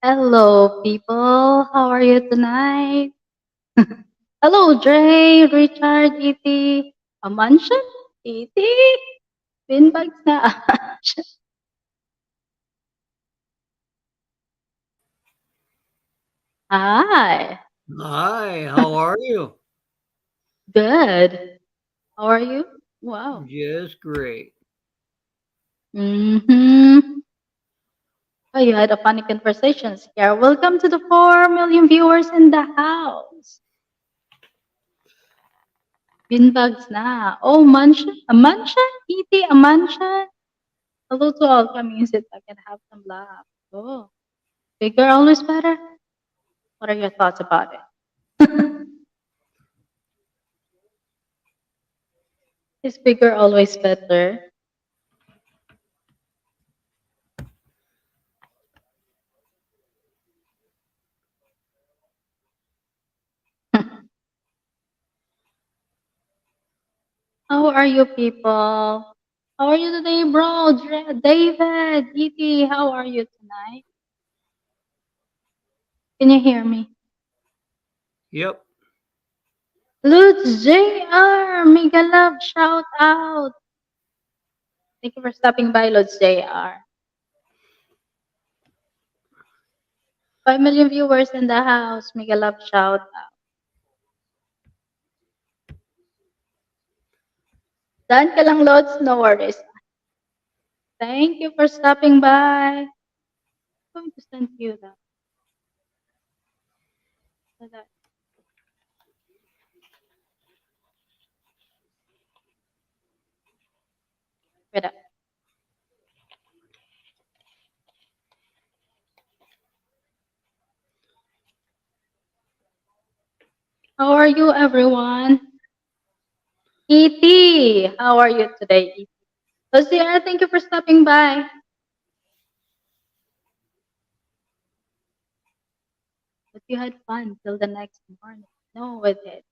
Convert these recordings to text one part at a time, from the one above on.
Hello, people. How are you tonight? Hello, Dre, Richard, E.T. Amansha? E.T. Pinbags na Amansha. Hi. Hi, how are you? Good. How are you? Wow. Just great. Mm-hmm. Oh, you had a funny conversations here. Welcome to the 4 million viewers in the house. Pinbags na. Oh, Mansha? Amansha? E.T. Amansha? Hello to all coming. Sit back and have some laugh. Oh. Bigger always better? What are your thoughts about it? Is bigger always better? How are you people? How are you today, bro? David, E.T., how are you tonight? Can you hear me? Yep. Lutz JR, mega love, shout out. Thank you for stopping by, Lutz JR. 5 million viewers in the house, mega love, shout out. Done ka lang, Lutz, no worries. Thank you for stopping by. I'm going to send you that. Wait up. How are you, everyone? E.T., how are you today, E.T.? Lucia, thank you for stopping by. But you had fun till the next morning. No, with it.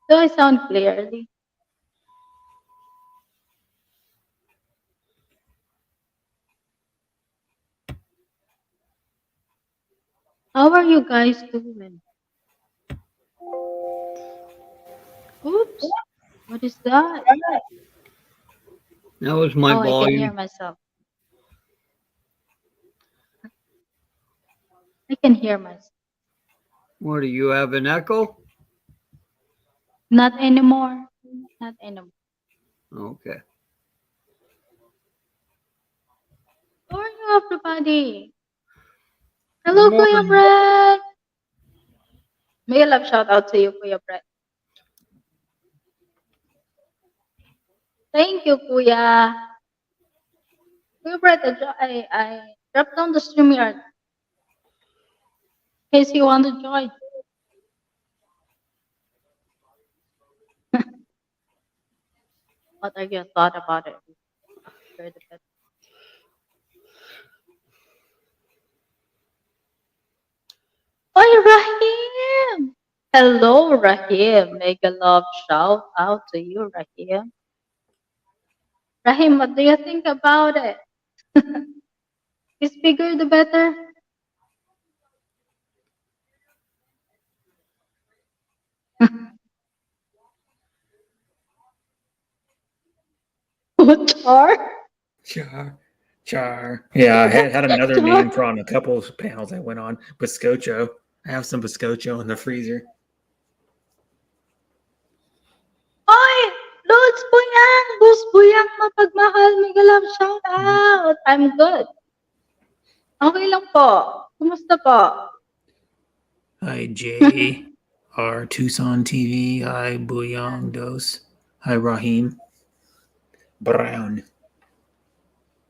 Do I sound clearly? How are you guys doing? Oops. What is that? That was my Oh, I can hear volume. myself. I can hear myself. What do you have an echo? Not anymore. Not anymore. Okay. How are you, everybody? Good Hello, Kuya morning. Brett. May I love shout out to you, Kuya Brett. Thank you, Kuya. Kuya Brett, I dropped down the stream yard in case you want to join. What are your thoughts about it? You're the best. Oy, Rahim! Hello, Rahim. Mega love shout out to you, Rahim. Rahim, what do you think about it? Is bigger the better? Char? Char. Char. Yeah, I had another Char? name for on a couple of panels I went on. Biscocho. I have some biscocho in the freezer. Oy! Lods Buyang! Bus Buyang mapagmahal. Mega love shout out. I'm good. Okay lang po. Kumusta po? Hi, J. R. Tucson TV. Hi, Buyong Dos. Hi, Rahim. Brown.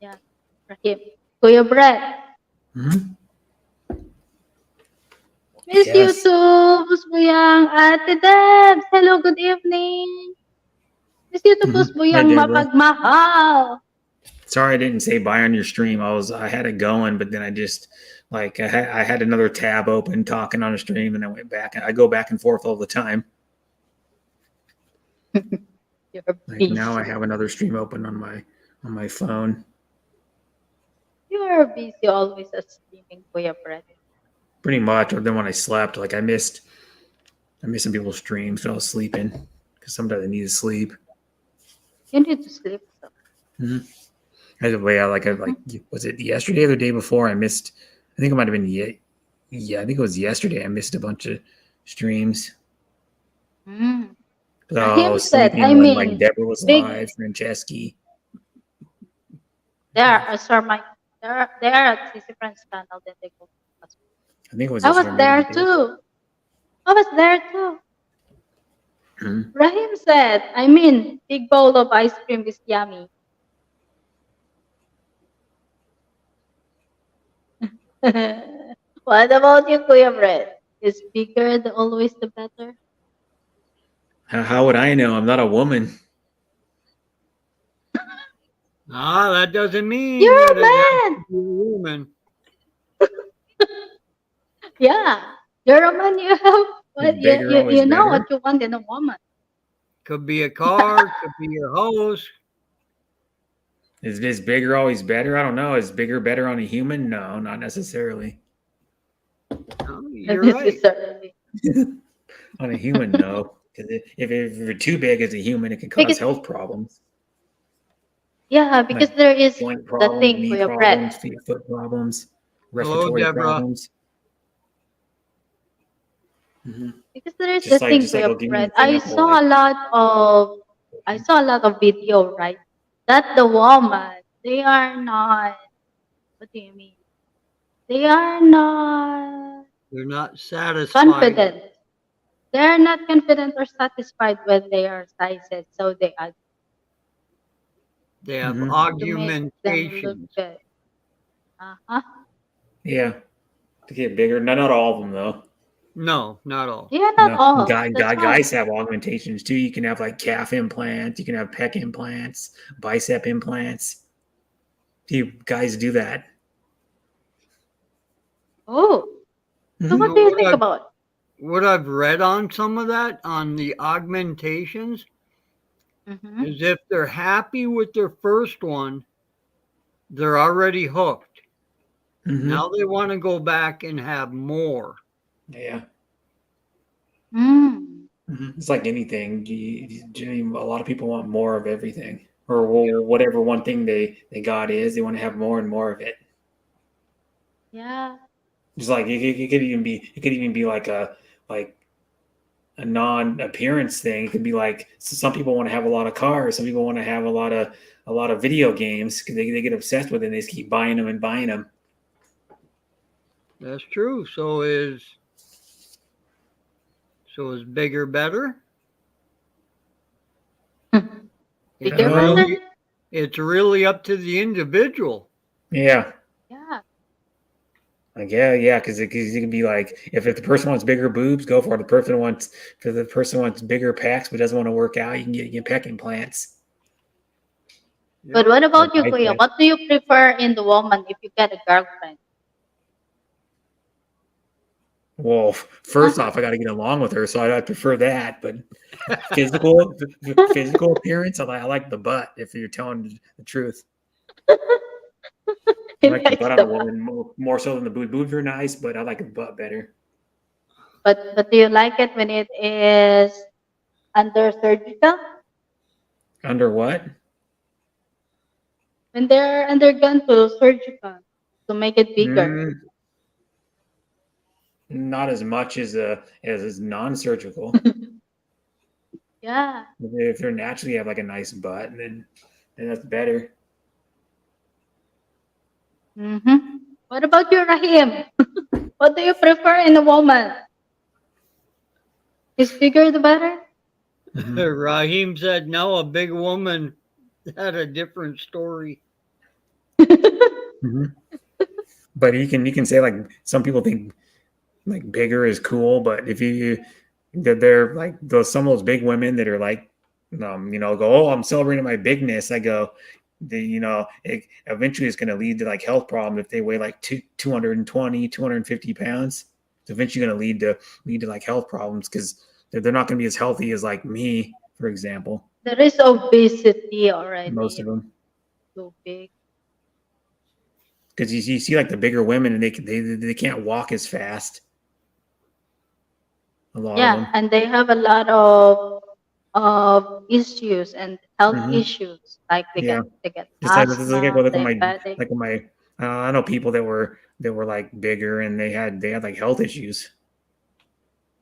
Yeah, Rahim. Kuya Brett. Hmm? Miss you Yes. too, Bus Buyang. Ate Debs, hello, good evening. Miss you too, Bus Hi, Buyang Deborah. mapagmahal. Sorry I didn't say bye on your stream. I had it going, but then I just I had another tab open talking on a stream, and I went back. I go back and forth all the time. You're Like now I busy. have another stream open on my phone. You're busy always at streaming, Kuya Brett. Pretty much. Or then when I slept, like I missed some people's streams when I was sleeping because sometimes I need to sleep. You need to sleep. So. Either way, Mhm. was it yesterday or the day before? I missed. I think it might have been yeah. I think it was yesterday. I missed a bunch of streams. Mm. So I Rahim was said, sleeping I when like mean, Deborah was big, live, Franceschi. there are, sorry, Mike, there are at different channel, then they go. I think it was I was yesterday, maybe there the day before. too. I was there too. Mhm. Rahim said, I mean, big bowl of ice cream is yummy. What about you, Kuya Brett? Is bigger always the better? How would I know? I'm not a woman. Ah, that doesn't mean You're that a it has man. to be a woman. Yeah, you're a man. You have Is what bigger always you know better? what you want in a woman. Could be a car, could be a house. Is bigger always better? I don't know. Is bigger better on a human? No, not necessarily. No, Not you're right. necessarily. On a human, no. Because if you're too big as a human, it can cause Because health problems yeah, because like there is joint the problems, thing, knee Kuya Brett. problems, foot problems, Hello, respiratory Deborah. problems. Because there is the Just like thing, just like Kuya I'll give you an Brett. example, like I saw a lot of video, right? That the woman, they are not. What do you mean? They are not They're not satisfied. confident. They are not confident or satisfied with their sizes, so they add They have to make them look augmentations. good. Uh-huh. yeah, to get bigger. Not all of them though. No, not all. Yeah, not No, all. That's guys why. have augmentations too. You can have like calf implants, you can have pec implants, bicep implants. You guys do that. Oh, so Hmm. what No, do you think about? what I've read on some of that, on the augmentations, Mm-hmm. is if they're happy with their first one, they're already hooked. Hmm. Now they want to go back and have more. Yeah. Mm. It's like anything. A lot of people want more of everything, or whatever one thing they got is. They want to have more and more of it. Yeah. Just like it could even be like a non-appearance thing. It could be like some people want to have a lot of cars. Some people want to have a lot of video games because they get obsessed with it. And they just keep buying them and buying them. That's true. So is bigger better? It's Bigger Oh, better? really it's really up to the individual. yeah. Yeah. Like yeah, because it can be like if the person wants bigger boobs, go for it. If the person wants bigger packs but doesn't want to work out, you can get pec implants. But Yep. what Or about you, Kuya? bicep. What do you prefer in the woman if you get a girlfriend? Well, first Huh? off, I got to get along with her, so I prefer that. But physical physical appearance, I like the butt. If you're telling the truth, I He like the likes butt on the a butt. woman more so than the boobs. Boobs are nice, but I like the butt better. But do you like it when it is under surgical? Under what? When they're undergone to surgical to make it bigger. Mm, not as much as non-surgical. Yeah. If they're naturally have like a nice butt, then that's better. Mm-hmm. What about you, Rahim? What do you prefer in a woman? Is bigger the better? Raheem said no, a big woman had a different story. Mhm. But you can say like some people think like bigger is cool, but if they're like some of those big women that are like go, oh, I'm celebrating my bigness. I go, it eventually is going to lead to like health problems if they weigh like 220 250 pounds. It's eventually going to lead to like health problems because they're not going to be as healthy as like me, for example. There is obesity most already. of them. Too big. Because you see like the bigger women and they can't walk as fast. A lot of Yeah, them. and they have a lot of issues and health Hmm. issues. Like Yeah. they get Just like this is like asthma, look at my diabetic. like my I know people that were like bigger and they had like health issues.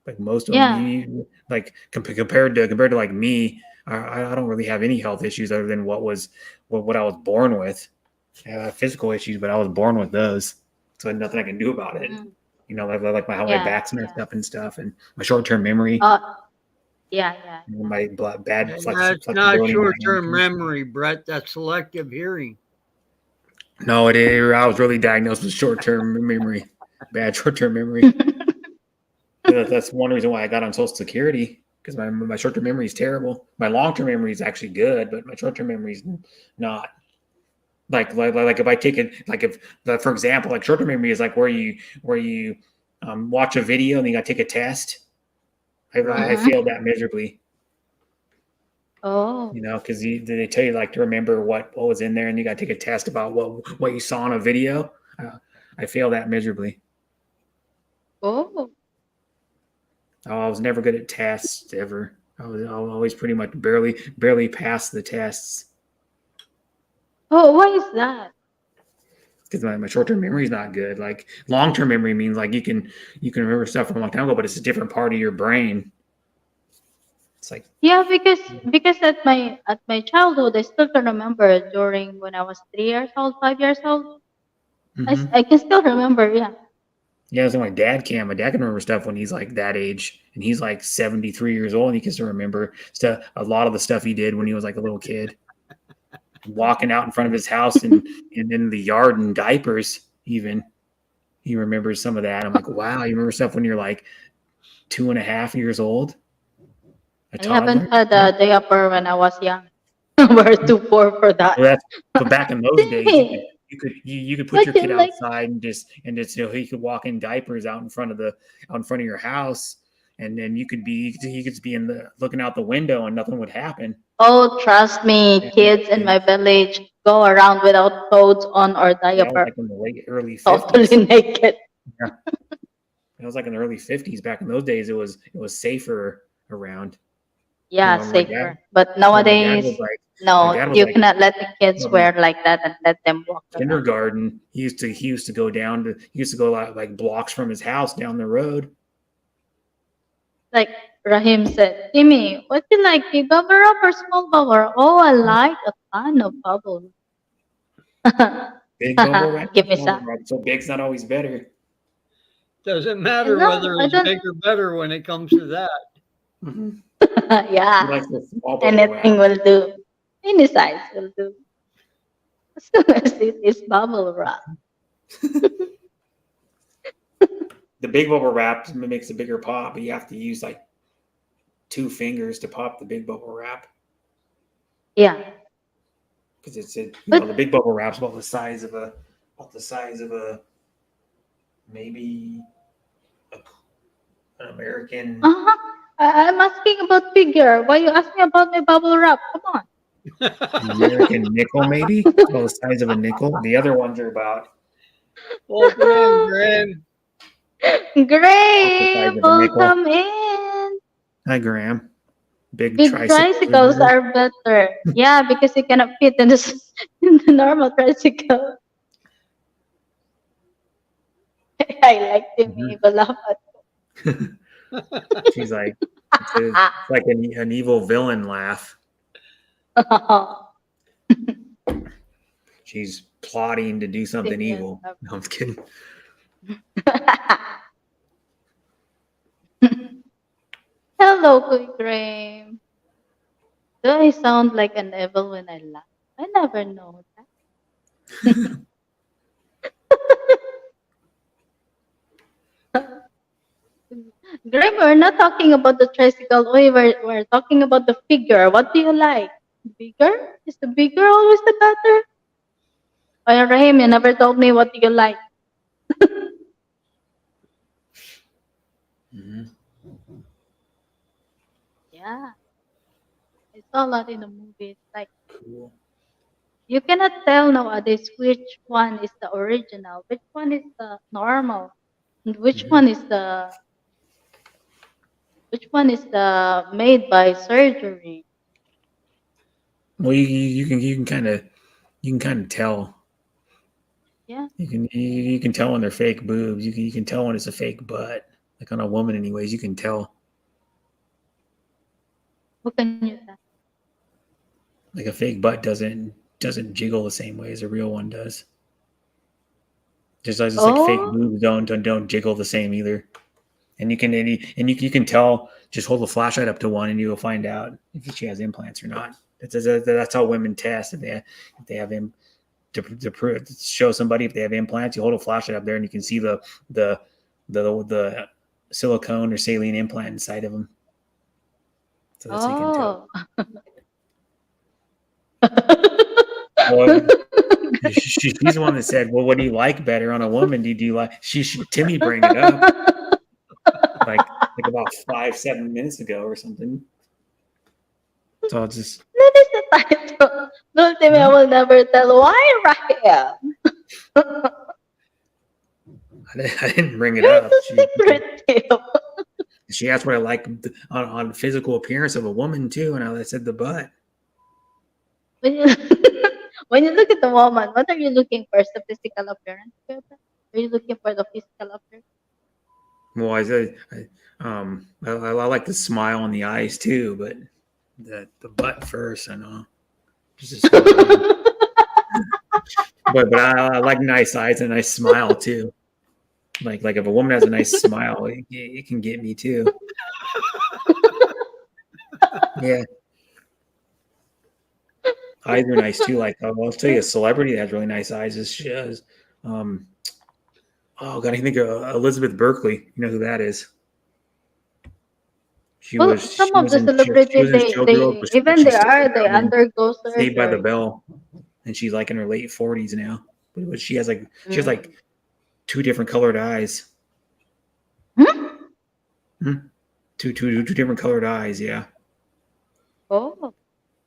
Like most of them, Yeah. like compared to like me, I don't really have any health issues other than what I was born with. I have physical issues, but I was born with those, so nothing I can do about it. Mm, You know, like how my yeah, back's messed yeah. up and stuff, and my short term memory, Yeah, yeah, and yeah. my bad And that's not flexibility in my short-term ankles. memory, Brett. That's selective hearing. No, I was really diagnosed with short term memory, bad short term memory. That's one reason why I got on Social Security because my short term memory is terrible. My long term memory is actually good, but my short term memory is not. Like if I take it like if for example like short term memory is like where you watch a video and then you got to take a test. I Right. Mm-hmm. failed that miserably, Oh, you know, because they tell you like to remember what was in there and you got to take a test about what you saw in a video. I failed that miserably. oh, Oh, I was never good at tests ever. I was always pretty much barely passed the tests oh. Why is that? because my short term memory is not good. Like long term memory means like you can remember stuff from a long time ago, but it's a different part of your brain. It's like Yeah, because at my childhood, I still can remember during when I was 3 years old, 5 years old. mm-hmm. I can still remember. Yeah. Yeah, so my dad can. My dad can remember stuff when he's like that age, and he's like 73 years old, and he can still remember stuff. A lot of the stuff he did when he was like a little kid, walking out in front of his house and in the yard in diapers. Even he remembers some of that. I'm like, wow, you remember stuff when you're like 2.5 years old, a I haven't toddler. had a diaper when I was young. We're too poor for that. So that's so back in those days, Timmy, you could put would your kid you like? outside and just you know he could walk in diapers out in front of your house, and then you could be in the looking out the window and nothing would happen. Oh, trust me, And, kids in and my village go around without clothes on or that was diaper, like in the late early totally 50s. naked. Yeah, that was like in the early 50s. Back in those days, it was safer around. You Yeah, know, safer. But nowadays, my no, dad was you like cannot let the kids probably wear like that and let them walk around. kindergarten. He used to go down to he used to go like blocks from his house down the road. Like Rahim said, Timmy, what do you like, big bubble wrap or small bubble wrap? Oh, I like a ton of bubble wrap. Big bubble wrap, Give me small some. bubble wrap. So big's not always better. Doesn't I matter know, whether I it's don't. big or better when it comes to that. Mm-hmm. He Yeah, likes the small bubble anything wrap. will do. Any size will do. As long as it is bubble wrap. The big bubble wrap makes a bigger pop, but you have to use like 2 fingers to pop the big bubble wrap Yeah, because but the big bubble wrap's about the size of a maybe a, an American uh-huh. I'm asking about figure. Why you asking about my bubble wrap? Come on. an American nickel maybe. It's about the size of a nickel. The other ones are Welcome in, Graham. about the size Great, of a nickel. welcome in. Hi, Graham. Big Big tricycles are tricycles better. are better. Yeah, because you cannot fit in in the normal tricycle. I like Timmy, Mhm. but laugh at. She's like, it's like an evil villain laugh. She's plotting to do something Timmy is evil. No, I'm kidding. Hello, Quick Graham. Do I sound like an evil when I laugh? I never know that. Graham, we're not talking about the tricycle. We're talking about the figure. What do you like? Bigger? Is the bigger always the better? Oh, Rahim, you never told me what do you like. Mhm. Yeah. I saw a lot in the movies. Like Cool. you cannot tell nowadays which one is the original, which one is the normal, and Mhm. which one is the made by surgery. Well, you can kind of tell. Yeah. You can tell when they're fake boobs. You can tell when it's a fake butt. Like on a woman, anyways, you can tell. What can you tell? Like a fake butt doesn't jiggle the same way as a real one does. Just like fake Oh, boobs don't jiggle the same either. And you can tell. Just hold the flashlight up to one, and you'll find out if she has implants or not. That's how women test if they have to show somebody if they have implants. You hold a flashlight up there, and you can see the the silicone or saline implant inside of them. So that's how you can tell. oh. Well, she's the one that said, "Well, what do you like better on a woman? Do you like?" Timmy bring it up like about 5-7 minutes ago or something. So it's just That is the title. Don't tell me I Mhm. will never tell why, Rahel. I didn't bring it You're up. so secretive. She asked what I like on physical appearance of a woman too, and I said the butt. When you when you look at the woman, what are you looking for? Is the physical appearance? Are you looking for the physical appearance? Well, I said I like the smile and the eyes too, but the butt first. I know, just to slow it down. But I like nice eyes and a nice smile too. Like if a woman has a nice smile, it can get me too. Yeah, eyes are nice too. Like I'll tell you, a celebrity that has really nice eyes is she has. Um, oh God, I think Elizabeth Berkley. You know who that is? She Well, was some she of was the in she celebrities was in Showgirls, they but even she's they still are they around in undergo Saved by the surgery. Bell, and she's like in her late 40s now. But she has like Mm. two different colored eyes. Hmm? Hmm? Two different colored eyes. Yeah, Oh,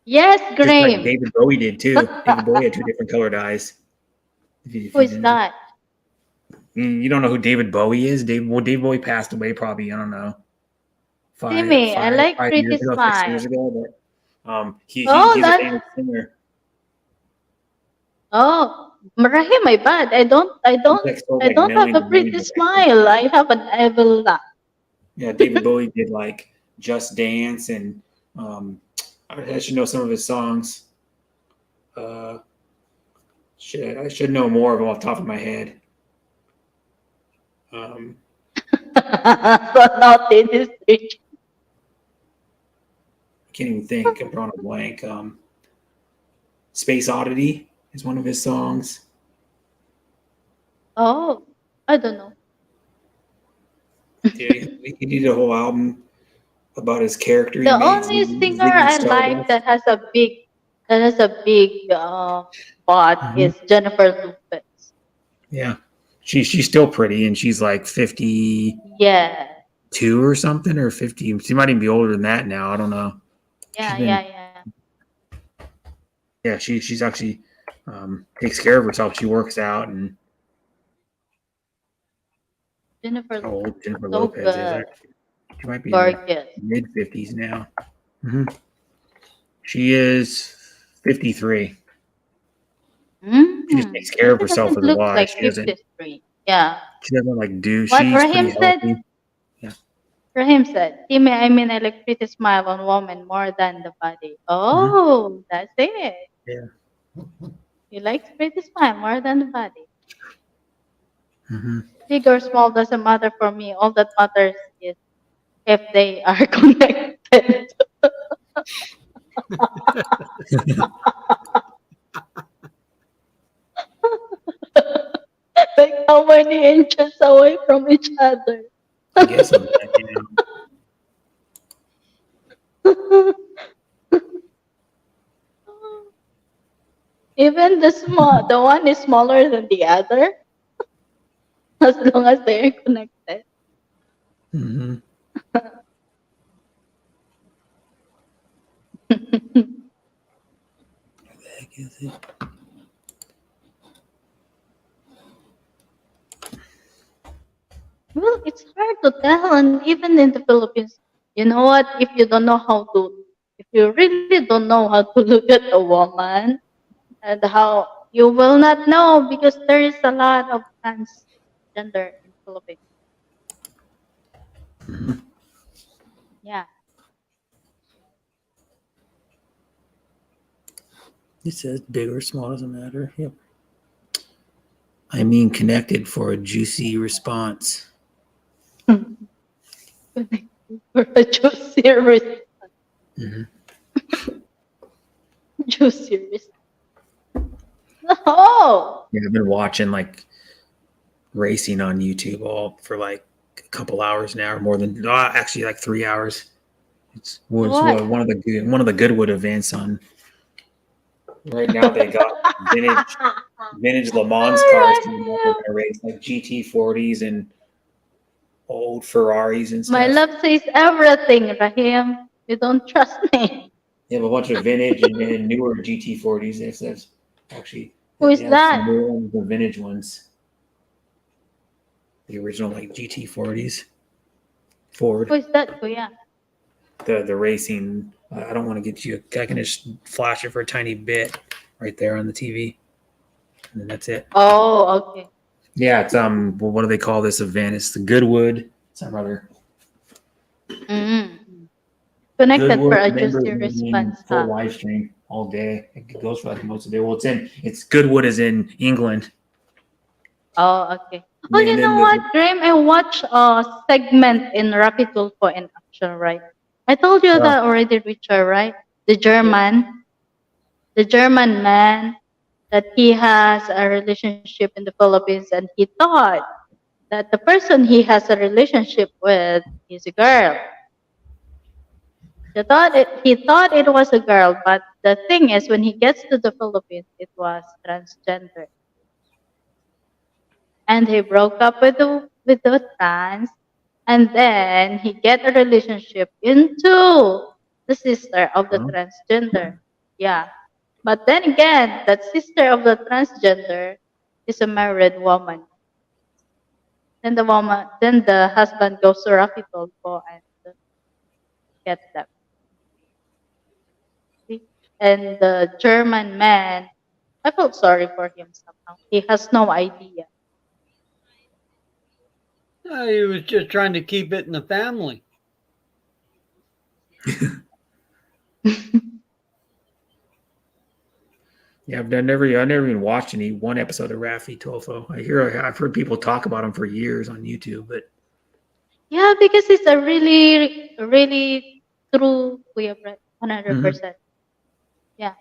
yes, just like Graham. David Bowie did too. David Bowie had two different colored eyes. If Who you is didn't, that? you don't know who David Bowie is. David Bowie passed away probably I don't know five Timmy, I five like five pretty years ago, 6 years smile. ago. But Oh, he's a that. famous singer. Oh, Rahim, my bad. He's like sold I like don't have millions a and millions pretty of records. smile. I have an evil laugh. Yeah, David Bowie did like Just Dance, and um, I should know some of his songs. Uh, I should know more of them off the top of my head. Um, So naughty this week. I can't even think. I'm drawing a blank. Space Oddity is one of his songs. Oh, I don't know. Yeah, he did a whole album about his character he The made, only singer Ziggy I like Stardust. that has a big butt Hmm. is Jennifer Lopez. Yeah, she's still pretty, and she's like 52 Yeah, or something, or 50. She might even be older than that now. I don't know. She's yeah, yeah, been yeah. yeah, she's actually takes care of herself. She works out, and Jennifer how Lopez, old Jennifer so Lopez is. good, She might be in her gorgeous. mid 50s now. Hmm. She is 53. She just takes care But of she herself doesn't with a look lot. like She doesn't. 53. Yeah. She doesn't like do. What She's pretty Rahim said? healthy. Yeah. Rahim said, Timmy, I mean, I like pretty smile on woman more than the body. Hmm. Oh, that's it. Yeah. He likes pretty smile more than the body. Hmm. Big or small doesn't matter for me. All that matters is if they are connected. Like how many inches away from each other. I guess I'm like, Even the one is smaller than the other, as long as they are connected. hmm heck is it? Well, it's hard to tell, and even in the Philippines, you know what? If you don't know how to, if you really don't know how to look at a woman, and how you will not know because there is a lot of transgender in Philippines. Mhm. Yeah. It says big or small doesn't matter. Yep. I mean, connected for a juicy response. For a juicy Mhm. juicy. Oh, Yeah, I've been watching like racing on YouTube all for like a couple hours now, or more than actually like 3 hours. It was what? one of the Goodwood events on right now. They got vintage Le Mans cars coming up. They're Alright. gonna race like GT40s and old Ferraris and My stuff. love says everything, Rahim. You don't trust me. They have a bunch of vintage and newer GT40s. That's actually Who they is have some that? new ones, the vintage ones, the original like GT40s. Who Ford, is that, Kuya? the racing. I don't want to get you. I can just flash it for a tiny bit right there on the TV, and then that's it. Oh, okay. Yeah, it's what do they call this event? It's the Goodwood. Some other Mm. Connected for Goodwood a members juicy meeting response, full huh? live stream all day. It goes for like most of the day. Well, it's Goodwood is in England, Oh, okay. Oh, and you then know what, Graham? I watched a segment in Rapid Tulfo in Action, right? I told you uh, that already, Richard, right? The yeah. German, the German man that he has a relationship in the Philippines, and he thought that the person he has a relationship with is a girl. He thought it was a girl, but the thing is, when he gets to the Philippines, it was transgender, and he broke up with the trans, and then he get a relationship into the sister of the Huh? transgender. Yeah, but then again, that sister of the transgender is a married woman. Then the husband goes to Rafi Tolpo and get them. See? And the German man, I felt sorry for him somehow. He has no idea. He was just trying to keep it in the family. Yeah, I never even watched any one episode of Rafi Tofo. I've heard people talk about him for years on YouTube, but Yeah, because it's a really, really true Kuya Brett, Mhm. 100%. Yeah,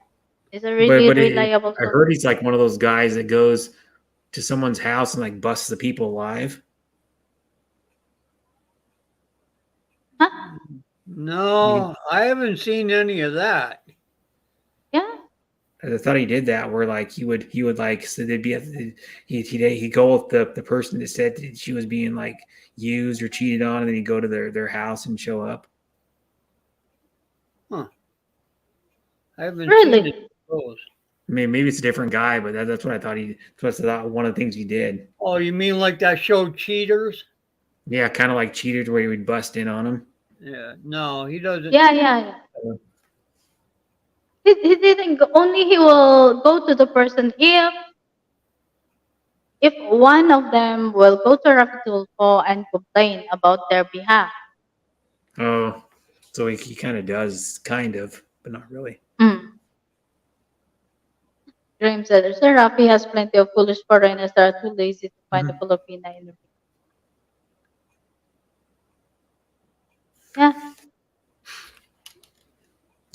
it's a really reliable I source. heard he's like one of those guys that goes to someone's house and like busts the people alive. Huh? You No, I haven't seen any of that. Yeah. I thought he did that where like he would like so they'd be at he'd go with the person that said that she was being like used or cheated on, and then he'd go to their house and show up. Huh. I haven't seen it. Really? Those. I mean, maybe it's a different guy, but that's what I thought he. That's what I thought one of the things he did. Oh, you mean like that show Cheaters? Yeah, kind of like cheated where he would bust in on him. Yeah. No, he doesn't. Yeah, yeah, yeah. He didn't go, only he will go to the person if one of them will go to Rapitulfo and complain about their behalf. Oh, so he kind of does, kind of, but not really. Mm. Dream said, Sir Rafi has plenty of foolish foreigners that are too lazy to find a Mhm. Filipina in. Yeah.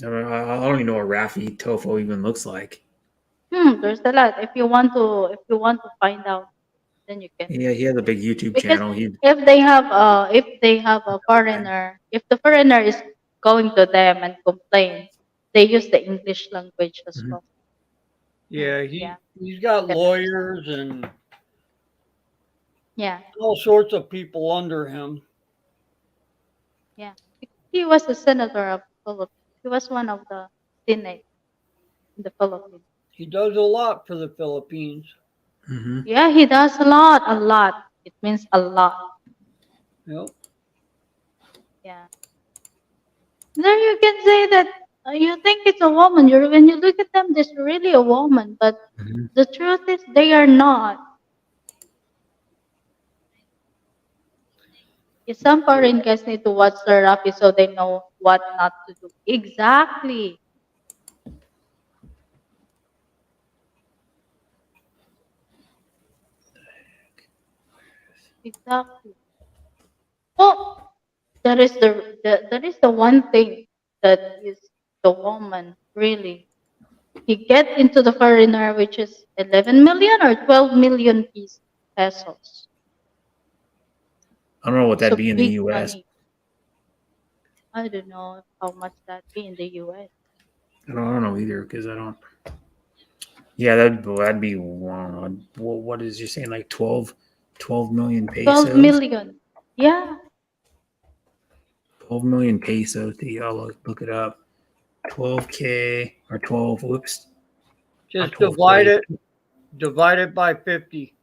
I don't even know what Rafi Tofo even looks like. There's a lot. If you want to find out, then you can. Yeah, he has a big YouTube Because channel. He if they have a foreigner, if the foreigner is going to them and complain, they use the English language as Mhm. well. Yeah, Yeah, he's you got can understand. lawyers and Yeah, all sorts of people under him. yeah. He was a senator of Philippines. He was one of the. Senate in the Philippines. He does a lot for the Philippines. Mm-hmm. Yeah, he does a lot, a lot. It means a lot. Yep. Yeah. There you can say that you think it's a woman. When you look at them, there's really a woman, but Mm-hmm. the truth is they are not. Some foreign guys need to watch therapy so they know what not to do. Exactly. Exactly. Well, that is the one thing that is the woman really. He get into the foreigner, which is 11 million or 12 million pesos. I don't know what So that'd be in the big U.S. money. I don't know how much that be in the US. I don't know either because I don't. Yeah, that'd be what is you saying like 12 million 12 pesos? million. Yeah. 12 million pesos. I'll look it up. 12K or 12. Whoops, not Just 12K. divide it by 50.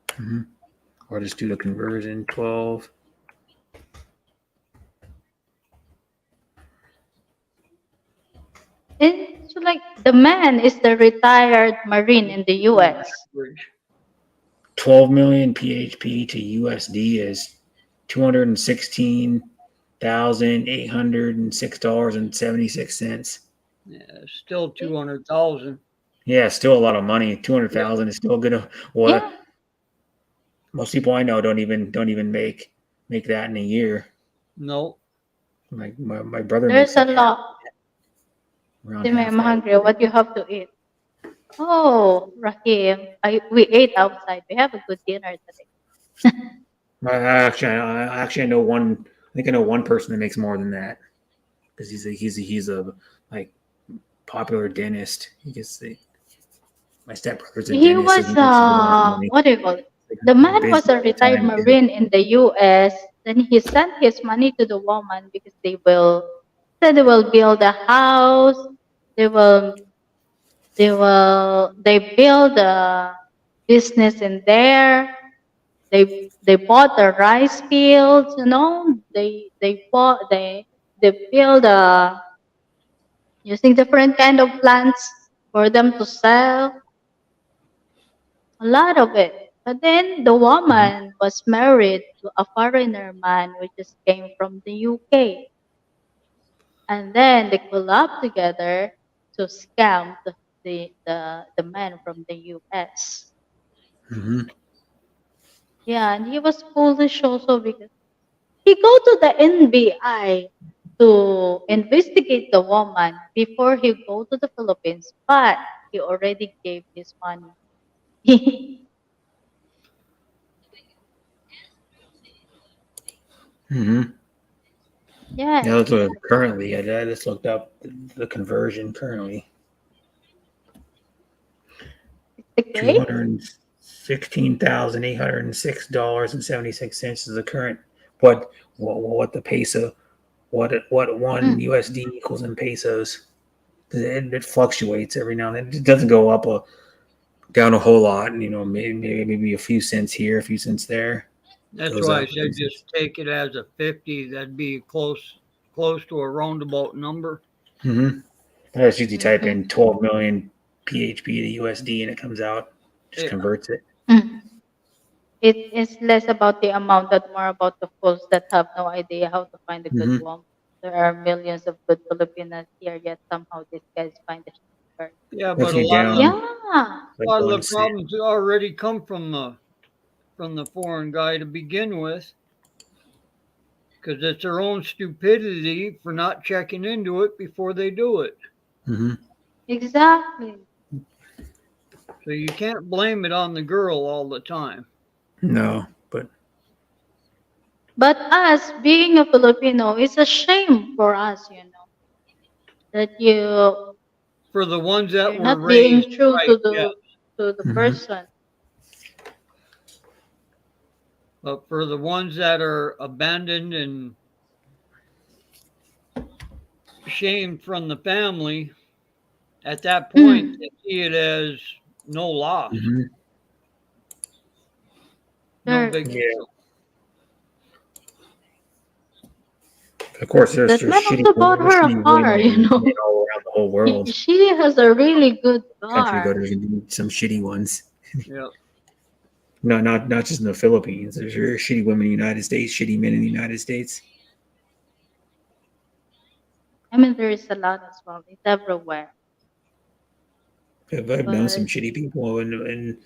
Mm-hmm. Or just do the conversion. 12. And so like the man is the retired Marine in the US. Average. 12 million PHP to USD is $216,806.76. Yeah, still 200,000. Yeah, still a lot of money. Two hundred Yep. thousand is still good. Well, Yeah. most people I know don't even make that in a year. No. My brother There's makes a like lot. around Simi, half I'm that. hungry. What you have to eat? Oh, Rahim. We ate outside. We have a good dinner today. I know one. I think I know one person that makes more than that because he's a like popular dentist. He gets my stepbrother's a He dentist, so he was makes a good amount of money. what do you call it? Like, The he's man busy was a all the retired time too. Marine in the US. Then he sent his money to the woman because they will build a house. They will they build a business in there. They bought the rice fields, you know. They build using different kind of plants for them to sell. A lot of it. But then the Mhm. woman was married to a foreigner man which just came from the UK. And then they collabed together to scam the man from the US. Mhm. Yeah, and he was foolish also because he go to the NBI to investigate the woman before he go to the Philippines, but he already gave his money. Mhm. Yeah, Yeah, that's what currently. I just looked up the conversion currently. it's the Two case. hundred $16,806.76 is the current. What the peso? What one Mm. USD equals in pesos? It fluctuates every now and then. It doesn't go up down a whole lot. Maybe a few cents here, a few cents there. That's Goes why I up a few said cents. just take it as a 50. That'd be close to a roundabout number. Mm-hmm. I just usually type Mm-hmm. in 12 million PHP to USD and it comes out. Just Yeah. converts it. Mm. It is less about the amount, but more about the fools that have no idea how to find a good Mm-hmm. woman. There are millions of good Filipinas here, yet somehow these guys find a short. Yeah, but Looks a me lot of down. Yeah, Like lot of going the to Sam. problems already come from the foreign guy to begin with, because it's their own stupidity for not checking into it before they do it. Mm-hmm. exactly. So you can't blame it on the girl all the time. No, but But us being a Filipino, it's a shame for us, that For the ones that you're were not being raised true right, yeah. to the mm-hmm. person. But for the ones that are abandoned and shamed from the family, at that point, Mm, they see it as no loss, Mhm. no sure. big Yeah. deal. Of course, there's That there's man shitty also bought her a shitty car, you women know. all around the whole world. She has a really good Country go, car. there's gonna be some shitty ones. Yeah. No, not just in the Philippines. There's shitty women in the United States, shitty men in the United States. I mean, there is a lot as well. It's everywhere. I've known some But shitty people in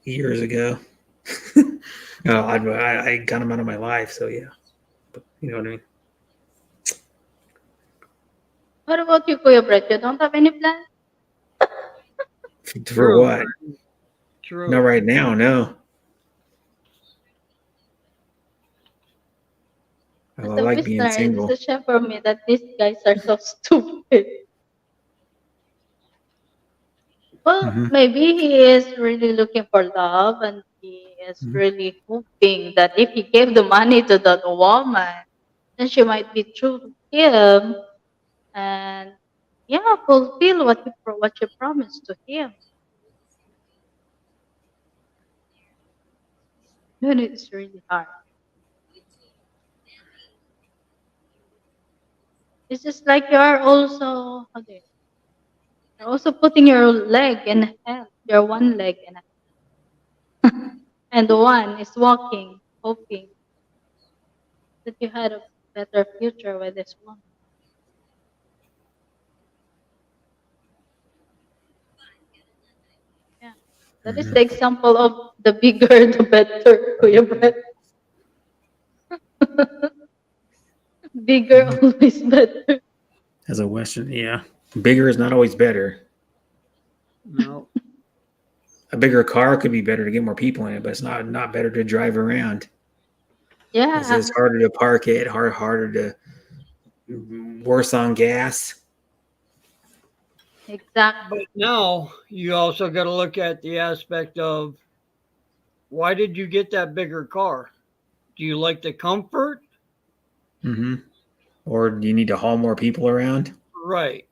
years ago. I got them out of my life, so yeah. But you know what I mean. what about you, Kuya Brett? You don't have any plans? For True. what? Not True. right now, no. I As a like being listener, it is a single. shame for me that these guys are so stupid. Well, Hmm. maybe he is really looking for love and he is Hmm. really hoping that if he gave the money to that woman, then she might be true to him and yeah, fulfill what you promised to him. And it's really hard. It's just like you are also you're also putting your leg in hell, your one leg in hell, and the one is walking, hoping that you had a better future with this one. Yeah. That is Hmm. the example of the bigger the better, Kuya Brett. Bigger always better. As a Western, yeah. Bigger is not always better. No. A bigger car could be better to get more people in it, but it's not better to drive around. It's Yeah, harder to park it, harder to worse on gas. But exactly. now you also got to look at the aspect of why did you get that bigger car? Do you like the comfort? Hmm. Or do you need to haul more people around? Right.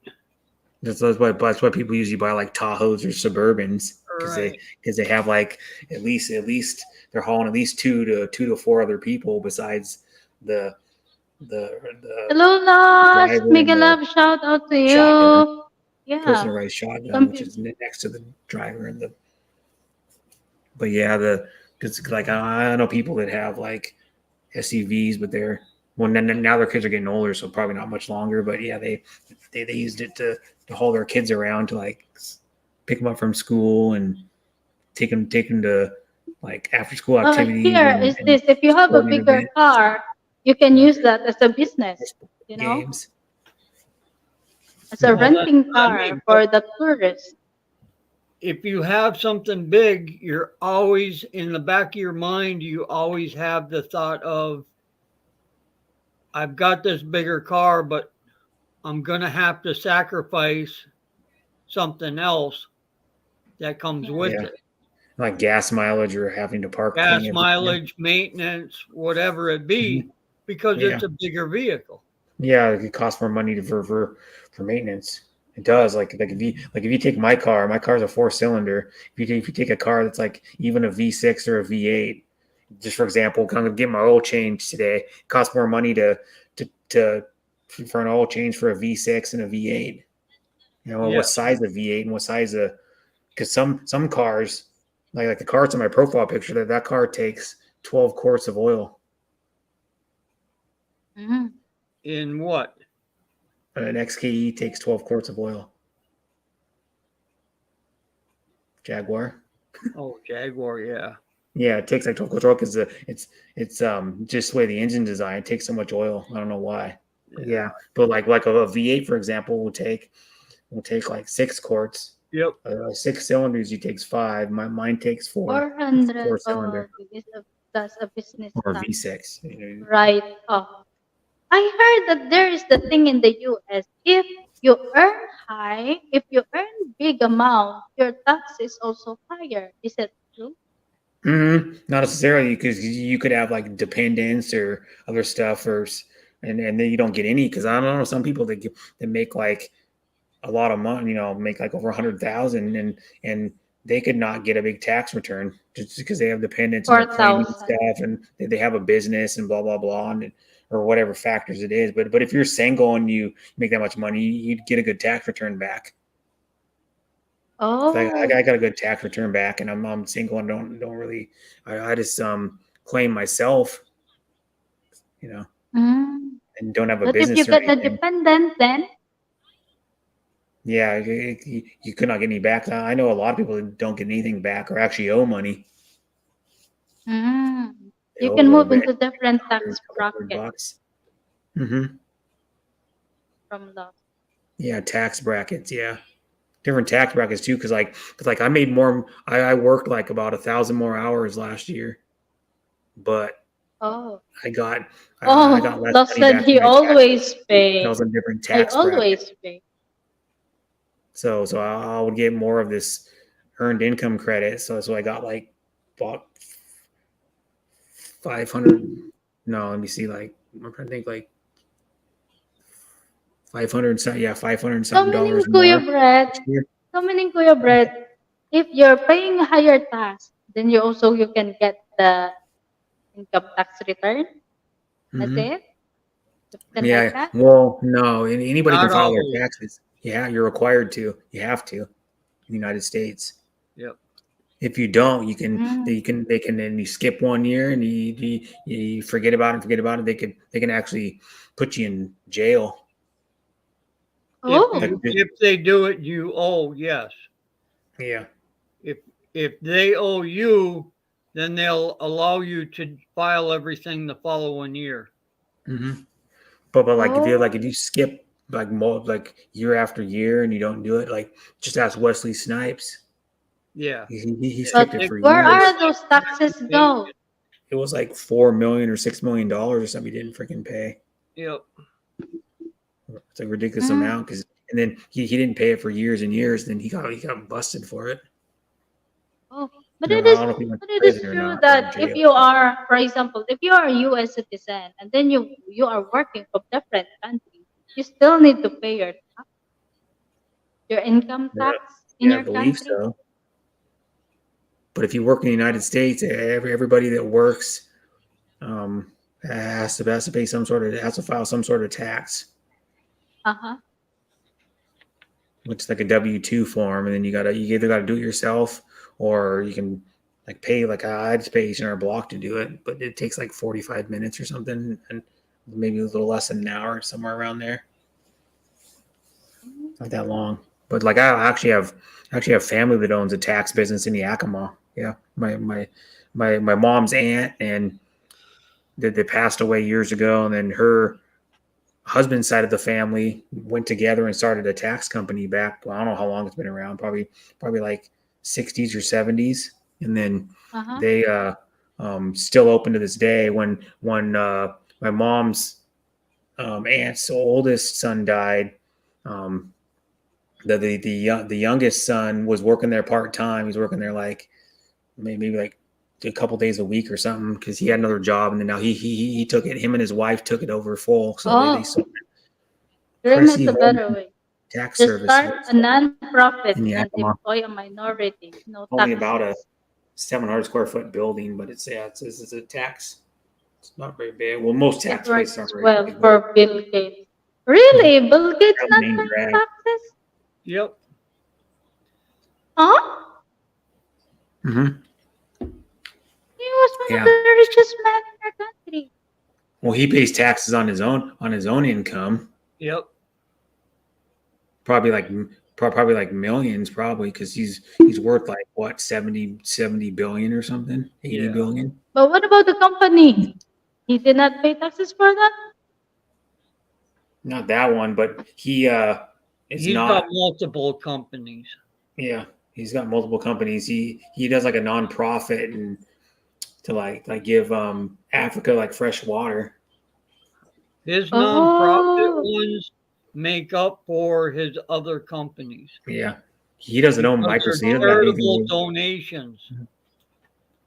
That's why people usually buy like Tahoes or Suburbans Right. because they have like at least they're hauling at least two to four other people besides the the Hello, Lost. driver and Mega the Love, shout out to shotgun you. person Yeah, who rides shotgun, some which people. is next to the driver and the. But yeah, the because like I know people that have like SUVs, but they're well now their kids are getting older, so probably not much longer. But yeah, they used it to haul their kids around to like pick them up from school and take them to like after school activities Here is and this. If you have a sporting bigger events, car, you can use that as a business, you know, games. as a Well, Hmm. that's renting what I car mean. But for the tourists. if you have something big, you're always in the back of your mind, you always have the thought of, I've got this bigger car, but I'm going to have to sacrifice something else that comes Yeah. with Yeah, it. like gas mileage or having to park plenty Gas of time. mileage, maintenance, whatever it Mhm. be, because Yeah, it's a bigger vehicle. yeah, it costs more money for maintenance. It does. Like if you take my car's a four cylinder. If you take a car that's like even a V6 or a V8, just for example, I'm gonna get my oil change today. It costs more money to for an oil change for a V6 and a V8. You know what Yes. size of V8 and what size of because some cars like the car that's in my profile picture that car takes 12 quarts of oil. Mhm. In what? An XKE takes 12 quarts of oil. Jaguar. Oh, Jaguar, yeah. Yeah, it takes like 12 quarts of oil because it's just the way the engine design. It takes so much oil. I don't know why. But Yeah. yeah, but like a V8 for example will take like 6 quarts. Yep. Six cylinders, he takes five. Mine takes four. It's a 400. four Oh, cylinder that's a business or a tax. V6. You know. Right off. I heard that there is the thing in the US. If you earn big amount, your tax is also higher. Is that true? Not necessarily because you could have like dependents or other stuff or and then you don't get any, because I don't know, some people that make like a lot of money, make like over 100,000, and they could not get a big tax return just because they have dependents and they're claiming 4,000. stuff and they have a business and blah blah blah, or whatever factors it is. But if you're single and you make that much money, you'd get a good tax return back. I Oh. got a good tax return back, and I'm single and don't really. I just claim myself, Mm. and don't have a But if you business or get the anything. dependent, then Yeah, you could not get any back. I know a lot of people that don't get anything back or actually owe money. mm, They you owe a can little move bit, into different a tax couple hundred brackets bucks. Mm-hmm. from those. Yeah, tax brackets. Yeah, different tax brackets too. Cause I made more. I worked like about 1,000 more hours last year, but Oh. I got I got Oh, less Los money said back in he my taxes. always I pay. was in different I tax brackets. always pay. So I would get more of this earned income credit. So I got like bought 500. No, let me see. Like I'm trying to think. Like 500. Yeah, 500 So something meaning dollars Kuya more Brett, this year. if you're paying higher tax, then you can get the income tax return. That's Hmm. it? Something like Yeah. that? Well, no, anybody can Not file their always. taxes. Yeah, you're required to. You have to in the United States. Yep. If you don't, Mm. they can then you skip one year and you forget about it, They can actually put you in jail. Like, Oh. If they do it, you owe, yes. yeah. If if they owe you, then they'll allow you to file everything the following year. Hmm. But like Oh. if you skip like year after year and you don't do it, like just ask Wesley Snipes. Yeah. He If skipped But it they for where cover years. are that those time, taxes they go? It was like $4 million or $6 million or something he didn't freaking pay. yep. It's a ridiculous Mm. amount and then he didn't pay it for years and years. Then he got busted for it. Oh, I don't know if he went to but it is prison or true not or in that if jail. you are, for example, if you are a U.S. citizen and then you are working from different countries, you still need to pay your income Yeah, tax in yeah, I your believe country. so. But if you work in the United States, everybody that works has to pay has to file some sort of tax, Uh huh. which is like a W-2 form, and then you either gotta do it yourself or you can like pay like I just pay H&R Block to do it, but it takes like 45 minutes or something, and maybe a little less than an hour, somewhere around there. Not that long. But like I actually have family that owns a tax business in Yakima. Yeah, my mom's aunt, and they passed away years ago, and then her husband's side of the family went together and started a tax company back. Well, I don't know how long it's been around. Probably like 60s or 70s, and then Uh huh. they still open to this day. When my mom's aunt's oldest son died. Um, the youngest son was working there part time. He's working there like maybe like a couple days a week or something because he had another job, and then now he took it. Him and his wife took it over full, so they Oh, sold Grim is Cressy a Home better way. Tax Just start Services a non-profit in and Yakima. employ a minority. No Only about a taxes. 700 square foot building, but it's a tax. It's not very big. Well, most It tax places aren't works very well big, but for Bill Gates. yeah, Really? Bill Gates that not main paying drag. taxes? Yep. Huh? Mm-hmm. He was one of Yeah. the richest men in our country. Well, he pays taxes on his own income. Yep. Probably like probably like millions, probably because he's worth like what 70 billion or something, 80 Yeah. billion. But what about the company? He did not pay taxes for that? Not that one, but he is He's got not. multiple companies. Yeah, he's got multiple companies. He does like a nonprofit and to like give Africa like fresh water. His nonprofit Oh, ones make up for his other companies Yeah, he doesn't own because they're Microsoft. He doesn't have charitable anything. donations.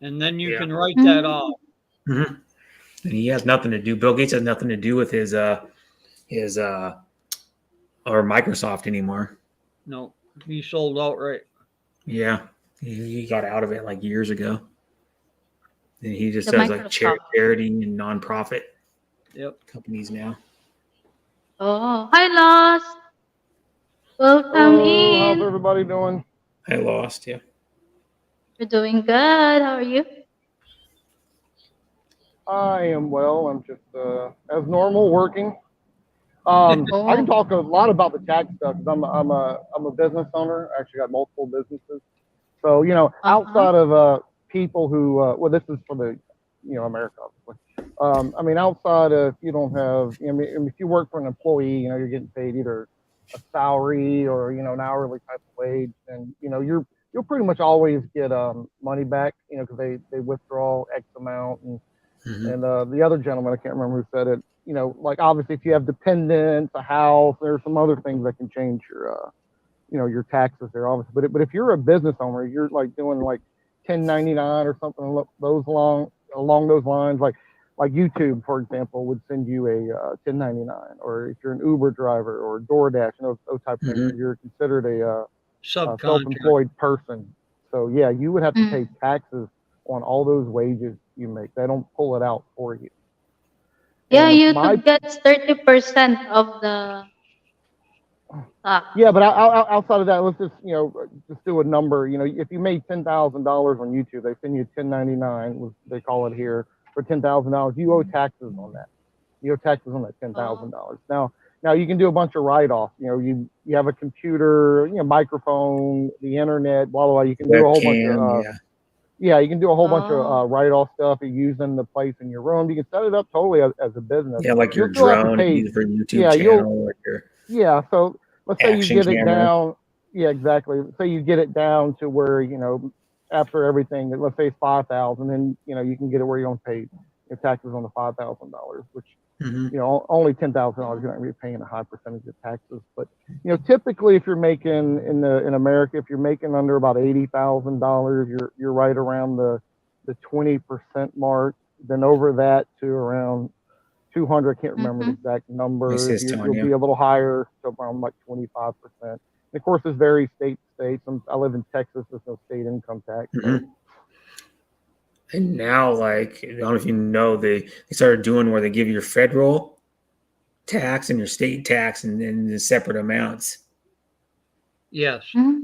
And then you Yeah. can write that mm, off. Mm-hmm. And he has nothing to do. Bill Gates has nothing to do with his or Microsoft anymore. No, he sold outright. Yeah, he got out of it like years ago. And he just The does like Microsoft. charity and nonprofit Yep. companies now. Oh, hi, Lost. Welcome Hello, how's in. everybody doing? I lost, yeah. We're doing good. How are you? I am well. I'm just as normal working. I can Oh, talk a lot about the tax stuff because I'm a business owner. I actually got multiple businesses. So uh-huh. outside of people who well, this is for the America, obviously. I mean, outside of if you don't have, I mean, if you work for an employee, you're getting paid either a salary or an hourly type of wage, and you'll pretty much always get money back, because they withdraw X amount, Mm-hmm. and the other gentleman, I can't remember who said it, like obviously if you have dependents, a house, there's some other things that can change your taxes there, obviously. But if you're a business owner, you're like doing like 1099 or something along those lines, like YouTube, for example, would send you a 1099, or if you're an Uber driver or DoorDash, those type of things, Mm-hmm. where you're considered a Subcontract. self-employed person. So yeah, you would have to pay Mm. taxes on all those wages you make. They don't pull it out for you. Yeah, And YouTube gets 30% of the tax. yeah, but outside of that, let's just do a number. If you made $10,000 on YouTube, they send you 1099, they call it here, for $10,000. You owe taxes on that. You owe taxes on that Oh. $10,000. Now you can do a bunch of write-offs. You have a computer, microphone, the internet, blah blah blah. You can do a whole bunch of Webcam, yeah. yeah, you can do a whole bunch of Oh. write-off stuff. You use in the place in your room. You can set it up totally as a business. Yeah, like your You'll still have to drone and pay. use it for YouTube Yeah, channel, like your yeah. So let's say you action get it camera. down. Yeah, exactly. Say you get it down to where after everything, let's say it's 5,000, then you can get it where you don't pay your taxes on the $5,000, which Mm-hmm. only $10,000 you're not going to be paying a high percentage of taxes. But typically, if you're making in America, if you're making under about $80,000, you're right around the 20% mark. Then over that to around 200, I can't remember the Mm-hmm. exact My number. sister on You'll you. be a little higher, so around like 25%. And of course, it varies state to state. I live in Texas. There's no state income tax. So. Mm-hmm. And now, like, I don't know if you know, they started doing where they give your federal tax and your state tax in the separate amounts. Yes. Mm.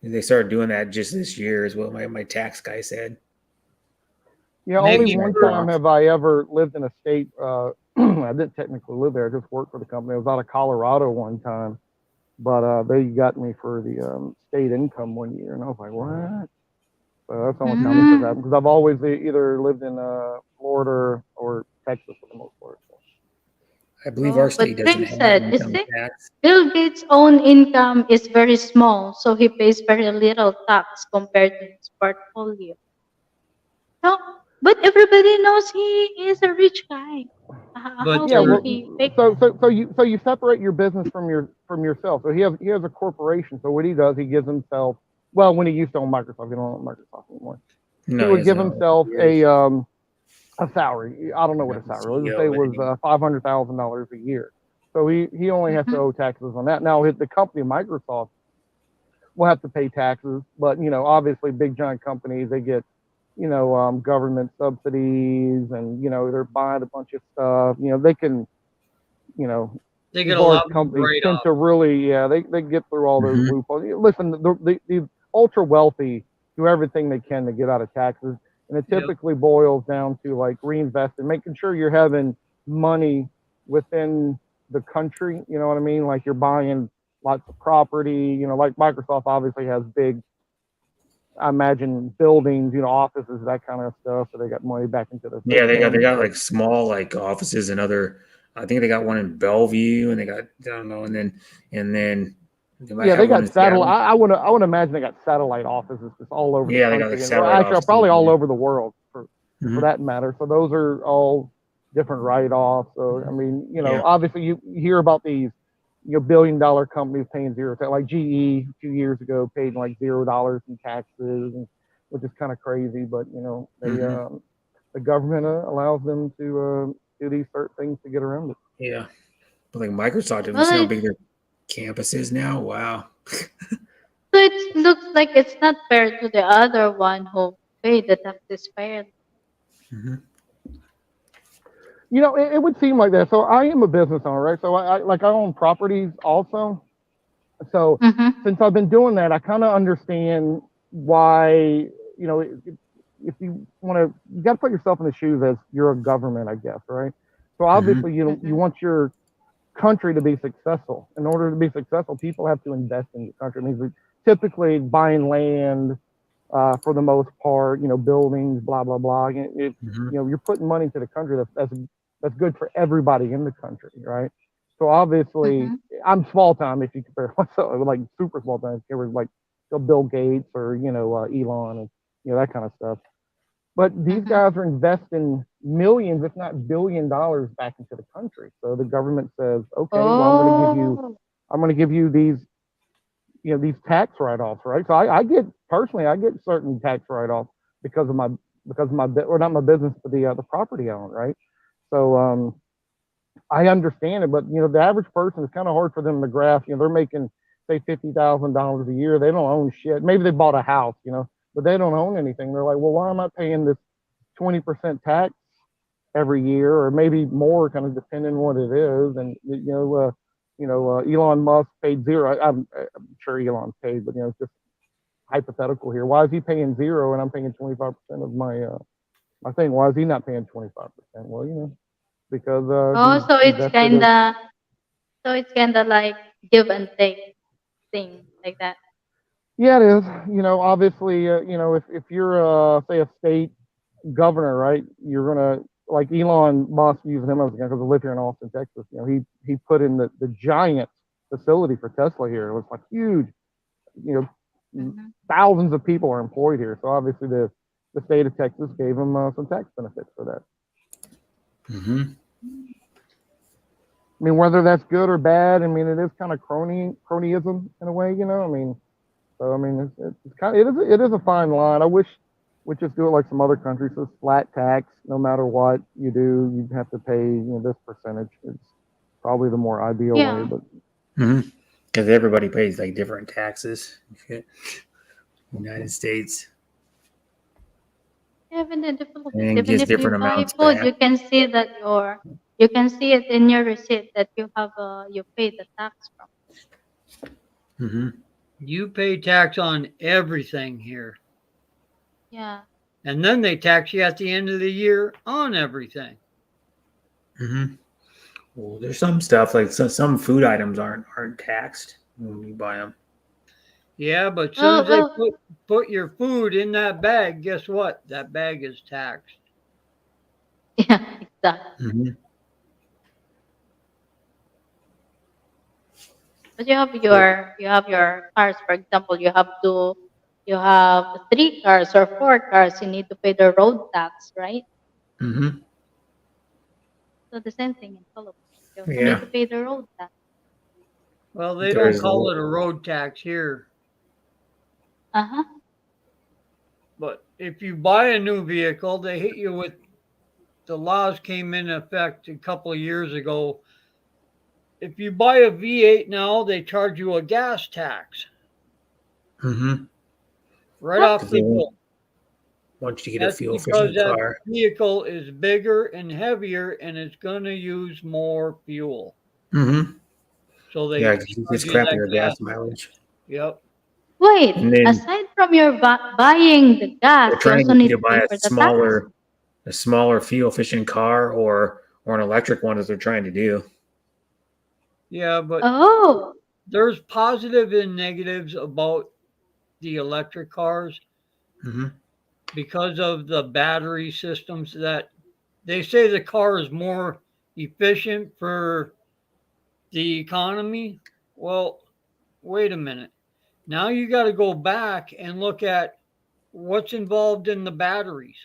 They started doing that just this year, is what my tax guy said. Yeah, Make only it one work. time have I ever lived in a state. I didn't technically live there; I just worked for the company. I was out of Colorado one time, but they got me for the state income one year, and I was like, "What?" So that's the only time this has Mm. happened, because I've always either lived in Florida or Texas for the most part. So. I believe our Oh, state but doesn't Rick have said, you income see, tax. Bill Gates' own income is very small, so he pays very little tax compared to his portfolio. So, but everybody knows he is a rich guy. But How Yeah, can there, well, he fake it? so you separate your business from yourself. So he has a corporation. So what he does, he gives himself. Well, when he used to own Microsoft, he don't own Microsoft anymore. He No, he would give doesn't know himself years. a salary. I don't know what Not a the salary. Let's CEO just say it of it was anymore. $500,000 a year. So he only has to Mm-hmm. owe taxes on that. Now the company Microsoft will have to pay taxes, but obviously big giant companies, they get government subsidies, and they're buying a bunch of stuff. They can you know they these get a large lot more companies tend write-off. to really, yeah, they get through all those Mm-hmm. loopholes. Listen, the ultra wealthy do everything they can to get out of taxes, and it Yep. typically boils down to like reinvesting, making sure you're having money within the country. You know what I mean? Like you're buying lots of property. Like Microsoft obviously has big, I imagine, buildings, offices, that kind of stuff. So they got money back into the Yeah, they system. got So like small like offices and other. I think they got one in Bellevue, and they got, I don't know, and then they might yeah, they have one in got satellite. Seattle. I would imagine they got satellite offices just all over the Yeah, they got like country, and satellite actually offices. probably all Yeah. over the world for Mm-hmm. that matter. So those are all different write-offs. So I mean, Yeah. obviously you hear about these, billion-dollar companies paying zero tax. Like GE a few years ago paid like $0 in taxes, which is kind of crazy. But they Mm-hmm. the government allows them to do these certain things to get around it. Yeah. But like Microsoft, have you Well, seen how big their campus is now? Wow. so it looks like it's not fair to the other one who paid the taxes fairly. Hmm. You know, it would seem like that. So I am a business owner, right? So I own properties also. So Mm-hmm. since I've been doing that, I kind of understand why, you know, if you want to, you got to put yourself in the shoes as you're a government, I guess, right? So Hmm. obviously, you Mm-hmm. want your country to be successful. In order to be successful, people have to invest in your country. It means that typically buying land, for the most part, you know, buildings, blah blah blah. Hmm. You know, you're putting money to the country. That's good for everybody in the country, right? So obviously, Mm-hmm. I'm small time if you compare myself, like super small time, compared with like Bill Gates or Elon and that kind of stuff. But these Mm-hmm. guys are investing millions, if not $1 billion, back into the country. So the government says, okay, well, Oh. I'm going to give you these, these tax write-offs, right? So I get personally, I get certain tax write-offs because of my or not my business, but the property I own, right? So I understand it, but the average person, it's kind of hard for them to grasp. They're making say $50,000 a year. They don't own shit. Maybe they bought a house, but they don't own anything. They're like, well, why am I paying this 20% tax every year, or maybe more, kind of depending on what it is? And Elon Musk paid zero. I'm sure Elon paid, but it's just hypothetical here. Why is he paying zero and I'm paying 25% of my thing? Why is he not paying 25%? Well, because Oh, he's so it's invested a. kinda like give and take thing like that. Yeah, it is. Obviously, if you're say a state governor, right, you're gonna, like Elon Musk, using him as an example, because I live here in Austin, Texas. He put in the giant facility for Tesla here. It was like huge. You Mm-hmm. Thousands of people are employed here. So obviously the state of Texas gave him some tax benefits for that. Hmm. I mean, whether that's good or bad, I mean, it is kind of cronyism in a way, I mean, so I mean, it's kind of, it is a fine line. I wish we just do it like some other countries. So it's flat tax, no matter what you do, you have to pay this percentage. It's probably the more ideal way, Yeah. but Hmm. Because everybody pays like different taxes. United States, Even in the Philippines, and even gets if you different buy amounts food, back. you can see it in your receipt that you paid the tax from. Hmm. You pay tax on everything here. Yeah. And then they tax you at the end of the year on everything. Hmm. Well, there's some stuff like some food items aren't taxed when you buy them. Yeah, but as soon Well, as they well, put your food in that bag, guess what? That bag is taxed. yeah, exactly. Hmm. But you have your cars. For example, you have 3 cars or 4 cars. You need to pay the road tax, right? Hmm. So the same thing in Philippines. You also need Yeah, to pay the road tax. Well, they don't there's call it a road tax here. Uh huh. But if you buy a new vehicle, they hit you with the laws came in effect a couple of years ago. If you buy a V8 now, they charge you a gas tax hmm right What? off because they the bill. want you to get a That's fuel because efficient that car. vehicle is bigger and heavier and it's going to use more fuel. Hmm. So Yeah, they 'cause it charge gets you that crappier gas gas tax. mileage, Yep. and Wait. then Aside from your buying the gas, they're you trying to also get you need to to buy pay for the tax. a smaller fuel efficient car or an electric one as they're trying to do. Yeah, but Oh. there's positive and negatives about the electric cars Hmm. because of the battery systems that they say the car is more efficient for the economy. Well, wait a minute. Now you got to go back and look at what's involved in the batteries.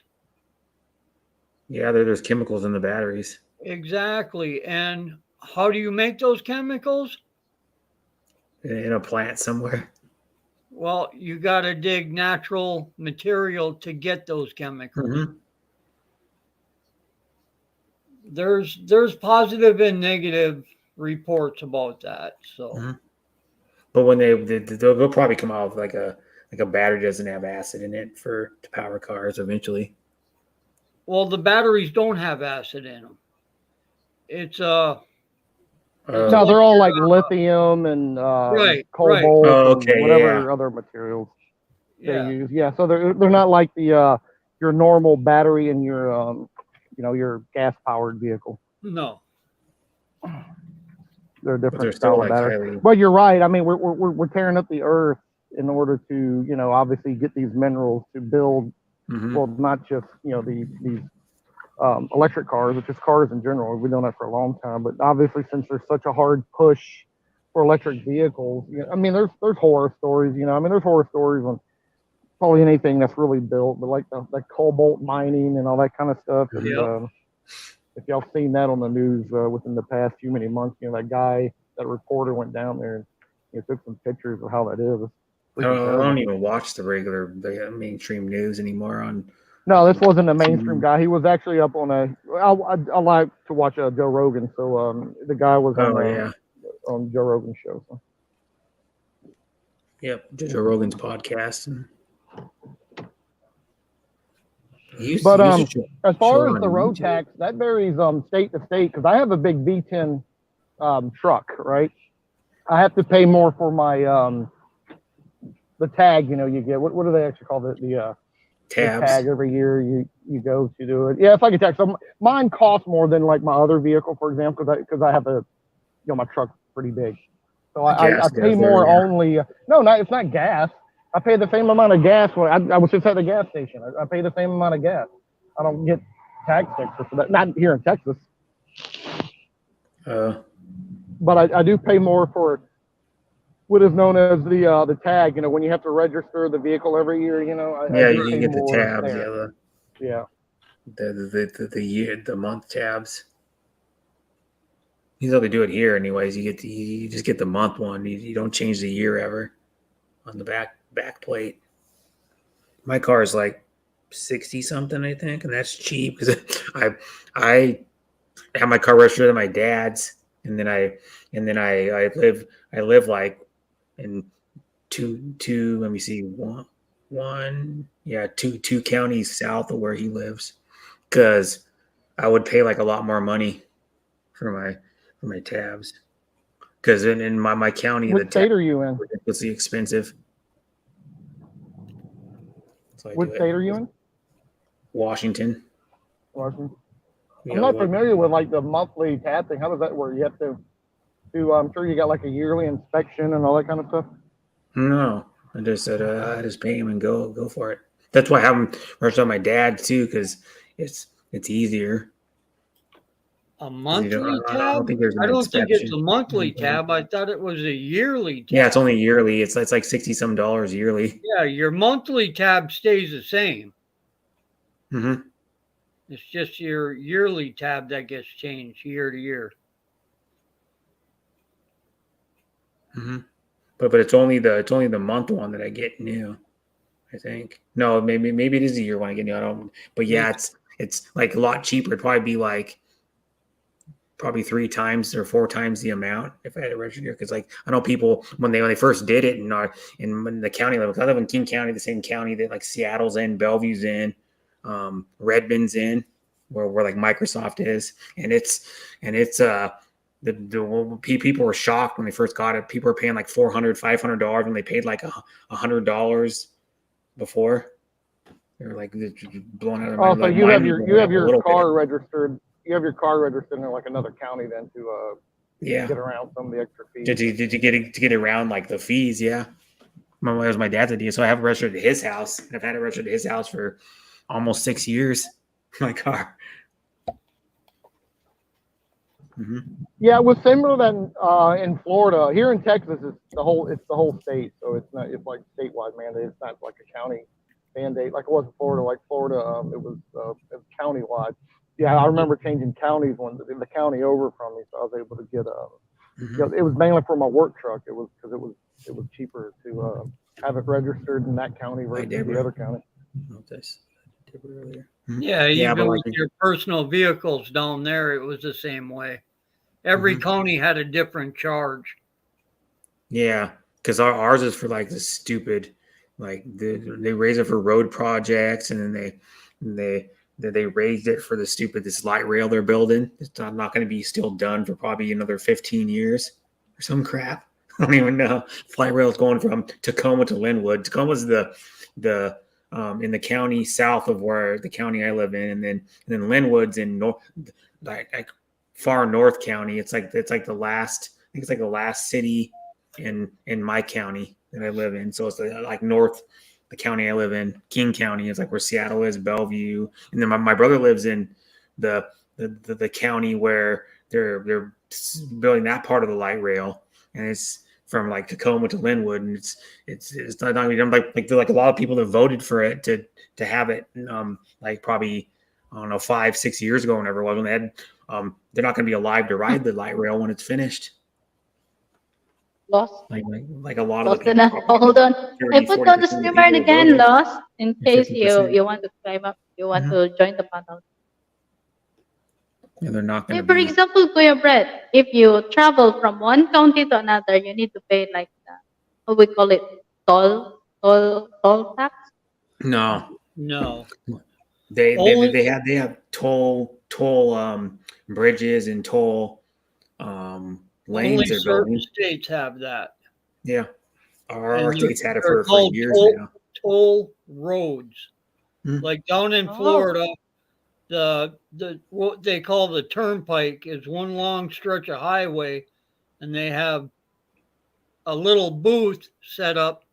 Yeah, there's chemicals in the batteries Exactly. And how do you make those chemicals? in a plant somewhere. Well, you got to dig natural material to get those chemicals. Hmm. there's positive and negative reports about that. So, Mhm. But when they'll probably come out with like a battery doesn't have acid in it for to power cars eventually. well, the batteries don't have acid in them. It's it's No, Oh, like they're all like lithium and right, cobalt oh, and okay, yeah. whatever other materials they yeah, use. Yeah, so they're not like the your normal battery in your your gas powered vehicle. no, They're a But they're different still style of like battery. highly. But you're right. I mean, we're tearing up the earth in order to obviously get these minerals to build. Mhm. Well, not just these electric cars, which is cars in general. We've been doing that for a long time, but obviously since there's such a hard push for electric vehicles, I mean, there's horror stories. I mean, there's horror stories on probably anything that's really built, but like the cobalt mining and all that kind of stuff. And yep, if y'all seen that on the news within the past few many months, that reporter went down there and took some pictures of how that is. It's I freaking don't terrible. even watch the mainstream news anymore on. No, this wasn't a mainstream guy. He was actually up on I like to watch Joe Rogan, so the guy was Oh yeah, on Joe Rogan's show. So. yep. Joe Rogan's podcast. And But he used to as show far it as on the road YouTube. tax, that varies state to state because I have a big V10 truck, right? I have to pay more for my the tag. You get what do they actually call it? The Tabs. tag every year you go to do it. Yeah, it's like a tag. So mine costs more than like my other vehicle, for example, because I have my truck's pretty big. So I Gas pay goes more there, yeah. only. No, it's not gas. I pay the same amount of gas when I was just at the gas station. I pay the same amount of gas. I don't get tax extra for that. Not here in Texas, but I do pay more for what is known as the tag. When you have to register the vehicle every year. I Yeah, do you pay get the more tabs. there. Yeah, Yeah. the year, the month tabs. He's how they do it here, anyways. You just get the month one. You don't change the year ever on the back plate. My car is like 60 something, I think, and that's cheap because I have my car registered at my dad's, and then I live like in two. Let me see, two counties south of where he lives, because I would pay like a lot more money for my tabs, because in my county the Which tabs state are you in? are ridiculously expensive. So I Which do state it. are you in? Washington. Washington. I'm Yeah, not familiar with like the monthly tab thing. How does that work? You have to do. I'm sure you got like a yearly inspection and all that kind of stuff. no, I just said I just pay him and go for it. That's why I have him registered on my dad too, because it's easier. a 'Cause monthly I don't tab. think there's I an don't think it's inspection. a monthly tab. I thought it was a yearly Yeah, tab. it's only yearly. It's like $60 some yearly. Yeah, your monthly tab stays the same. Mm-hmm. It's just your yearly tab that gets changed year to year. Mm-hmm. But it's only the month one that I get new. I think no, maybe it is a year one I get new. I don't. But yeah, it's like a lot cheaper. It'd probably be like probably 3 times or 4 times the amount if I had a register, because like I know people when they first did it in the county level. 'Cause I live in King County, the same county that like Seattle's in, Bellevue's in, Redmond's in, where like Microsoft is, and it's the people were shocked when they first got it. People were paying like $400-$500 when they paid like $100 before. They were like blown out of their Oh, mind. so Like you mine have was your going up a little bit. registered. You have your car registered in like another county then to Yeah. get around some of the extra fees. Did you get around like the fees? Yeah. That was my dad's idea. So I have it registered at his house, and I've had it registered at his house for almost 6 years. My car. Mm-hmm. Yeah, it was similar than in Florida. Here in Texas, it's the whole state, so it's like statewide mandate. It's not like a county mandate like it was in Florida. Like Florida, it was countywide. Yeah, I remember changing counties when the county over from me, so I was able to get Mm-hmm. it was mainly for my work truck. It was because it was cheaper to have it registered in that county versus the other county. This earlier. Yeah, Yeah, but even like with your personal vehicles down there, it was the same way. Every county had a different charge. yeah, because ours is for like the stupid, like they raise it for road projects, and then they raised it for the stupid this light rail they're building. It's not going to be still done for probably another 15 years or some crap. I don't even know. Light rail is going from Tacoma to Linwood. Tacoma's the in the county south of where the county I live in, and then Linwood's in north, like far north county. It's like the last. I think it's like the last city in my county that I live in. So it's like north, the county I live in, King County is like where Seattle is, Bellevue, and then my brother lives in the county where they're building that part of the light rail, and it's from like Tacoma to Linwood, and it's not even like a lot of people that voted for it to have it, like probably I don't know 5-6 years ago, whenever it was when they had, they're not going to be alive to ride the light rail when it's finished. Lost. Like a lot of the Lost people, enough. probably Hold on. I 30, put 40% on the of the streamer people that again, voted, Lost, in or case 50%. you want to climb up, you want Mhm. to join the panel. Yeah, they're not going Say to for be. example, Kuya Brett, if you travel from one county to another, you need to pay like how we call it, toll tax. No, No. Only they have toll bridges and toll only lanes they're certain building. states have that. Yeah, our And state's had it they're for called years now. toll roads. Hmm. Like down in Oh, Florida, the what they call the turnpike is one long stretch of highway, and they have a little booth set up,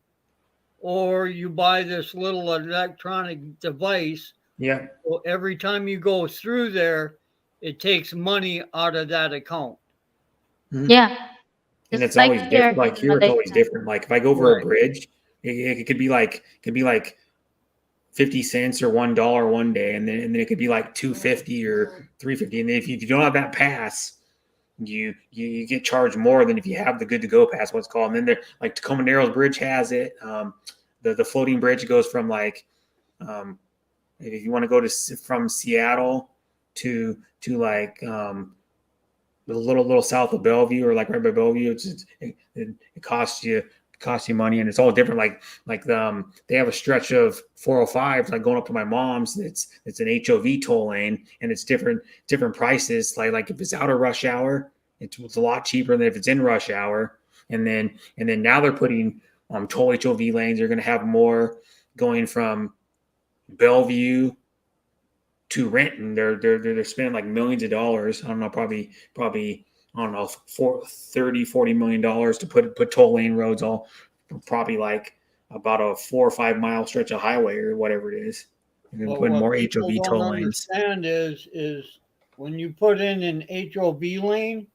or you buy this little electronic device. Yeah. So every time you go through there, it takes money out of that account. Mhm. yeah, And just it's like always here different. Like in here, it's Malaysia. always different. Like if I go over a Right. bridge, it could be like 50 cents or $1 one day, and then it could be like 250 or 350. And then if you don't have that pass, you get charged more than if you have the good to go pass, what's called. And then there, like Tacoma Narrows Bridge has it. The floating bridge goes from like, if you want to go from Seattle to a little south of Bellevue, or like right by Bellevue, it costs you money, and it's all different. They have a stretch of 405 like going up to my mom's. It's an HOV toll lane, and it's different prices. Like if it's out of rush hour, it's a lot cheaper than if it's in rush hour. And then now they're putting toll HOV lanes. They're going to have more going from Bellevue to Renton. They're spending like millions of dollars. I don't know, probably I don't know, $40 million to put toll lane roads, all probably like about a 4 or 5 mile stretch of highway or whatever it is. And then But putting what more people HOV don't toll lanes. understand is when you put in an HOV lane,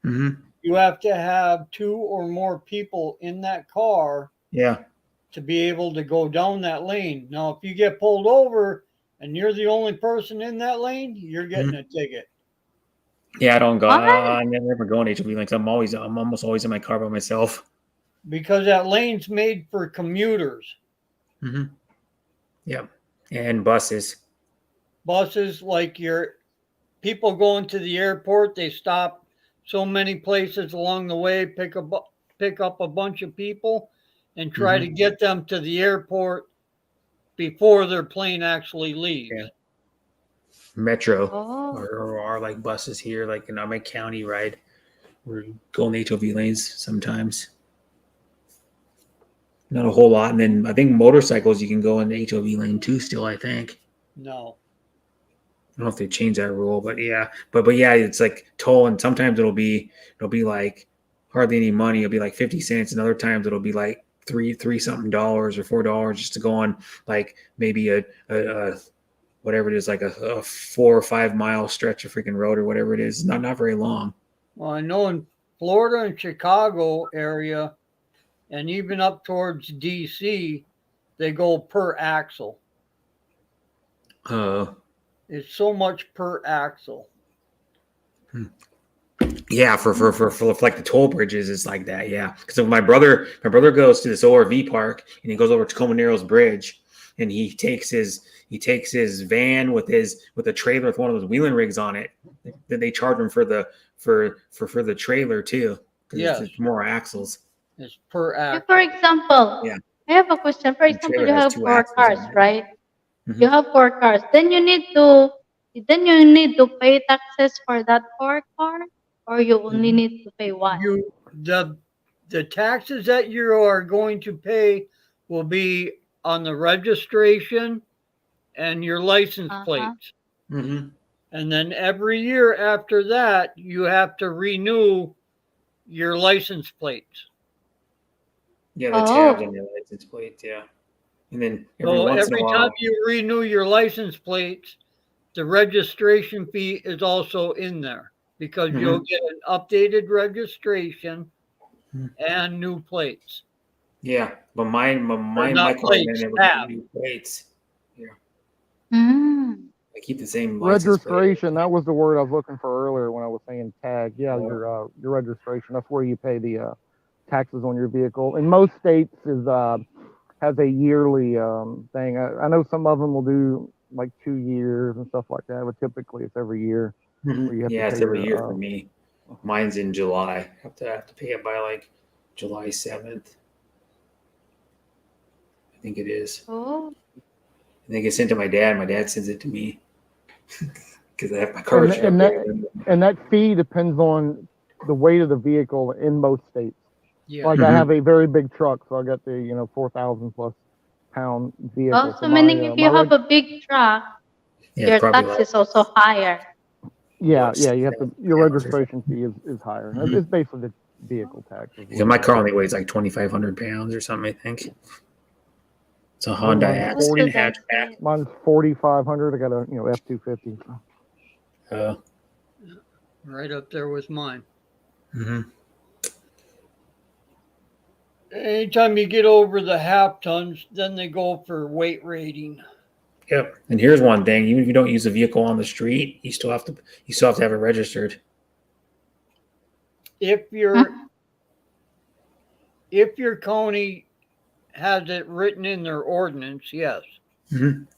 Mm-hmm. you have to have two or more people in that car Yeah. to be able to go down that lane. Now, if you get pulled over and you're the only person in that lane, you're getting Mhm. a ticket. Yeah, I don't go. What? I never go on HOV lanes. I'm almost always in my car by myself. Because that lane's made for commuters. Mm-hmm. Yeah, and buses. Buses, like your people going to the airport, they stop so many places along the way, pick up a bunch of people, and try to Mm-hmm. get them to the airport before their plane actually Yeah, leaves. Metro Oh, or are like buses here, like in my county, right? We're going HOV lanes sometimes. Not a whole lot. And then I think motorcycles you can go in the HOV lane too still, I think. No. I don't know if they changed that rule, but yeah. But yeah, it's like toll, and sometimes it'll be like hardly any money. It'll be like 50 cents, and other times it'll be like three something dollars or $4 just to go on like maybe a whatever it is, like a 4 or 5 mile stretch of freaking road or whatever it is. Not very long. Well, I know in Florida and Chicago area, and even up towards DC, they go per axle. Uh It's so much per axle. Yeah, for like the toll bridges, it's like that. Yeah, because my brother goes to this ORV park and he goes over to Tacoma Narrows Bridge, and he takes his van with a trailer with one of those wheeling rigs on it. Then they charge him for the trailer too, because Yes, it's more axles. it's per Okay, act. for example, Yeah, I have a question. For the example, trailer you has have two four axles cars, on it. right? Mhm. You have four cars. Then you need to pay taxes for that four car, or you only need to pay one. You the taxes that you are going to pay will be on the registration and your license Uh-huh. plates. Mm-hmm. And then every year after that, you have to renew your license plates. Yeah, the tabs on Oh, your license plate. Yeah, and then every So once in a every time while, you renew your license plates, the registration fee is also in there because you'll Mhm. get an updated registration and new plates. Yeah, but mine, my Or my, not my car plates, never got tab. new plates. Yeah, mm. I keep the same license plate. Registration, that was the word I was looking for earlier when I was saying tag. Yeah, Oh, your registration. That's where you pay the taxes on your vehicle. In most states is has a yearly thing. I know some of them will do like 2 years and stuff like that, but typically it's every year where you have to yeah, pay it's every your year for me. Mine's in July. I have to pay it by like July 7th. I think it is. Oh, I think it's sent to my dad. My dad sends it to me because I have my car and registered up and that there. and that fee depends on the weight of the vehicle in most states. Yeah. Like I have a very big truck, so I got the 4,000 plus pound vehicle. So also meaning if my you reg have a big truck, Yeah, it's your probably tax like is also higher. what you have to your 6,000 pounds or registration something. fee is higher. Mhm. It's basically the vehicle tax is Yeah, what my it car is. only weighs like 2,500 pounds or something. I think it's a I think Honda mine's What Accent should 40. I hatchback. say? Mine's 4,500. I got a F-250. Uh, Right up there with mine. mhm. Anytime you get over the half tons, then they go for weight rating. Yep. And here's one thing: even if you don't use a vehicle on the street, you still have to have it registered. If your Hmm? if your county has it written in their ordinance, yes.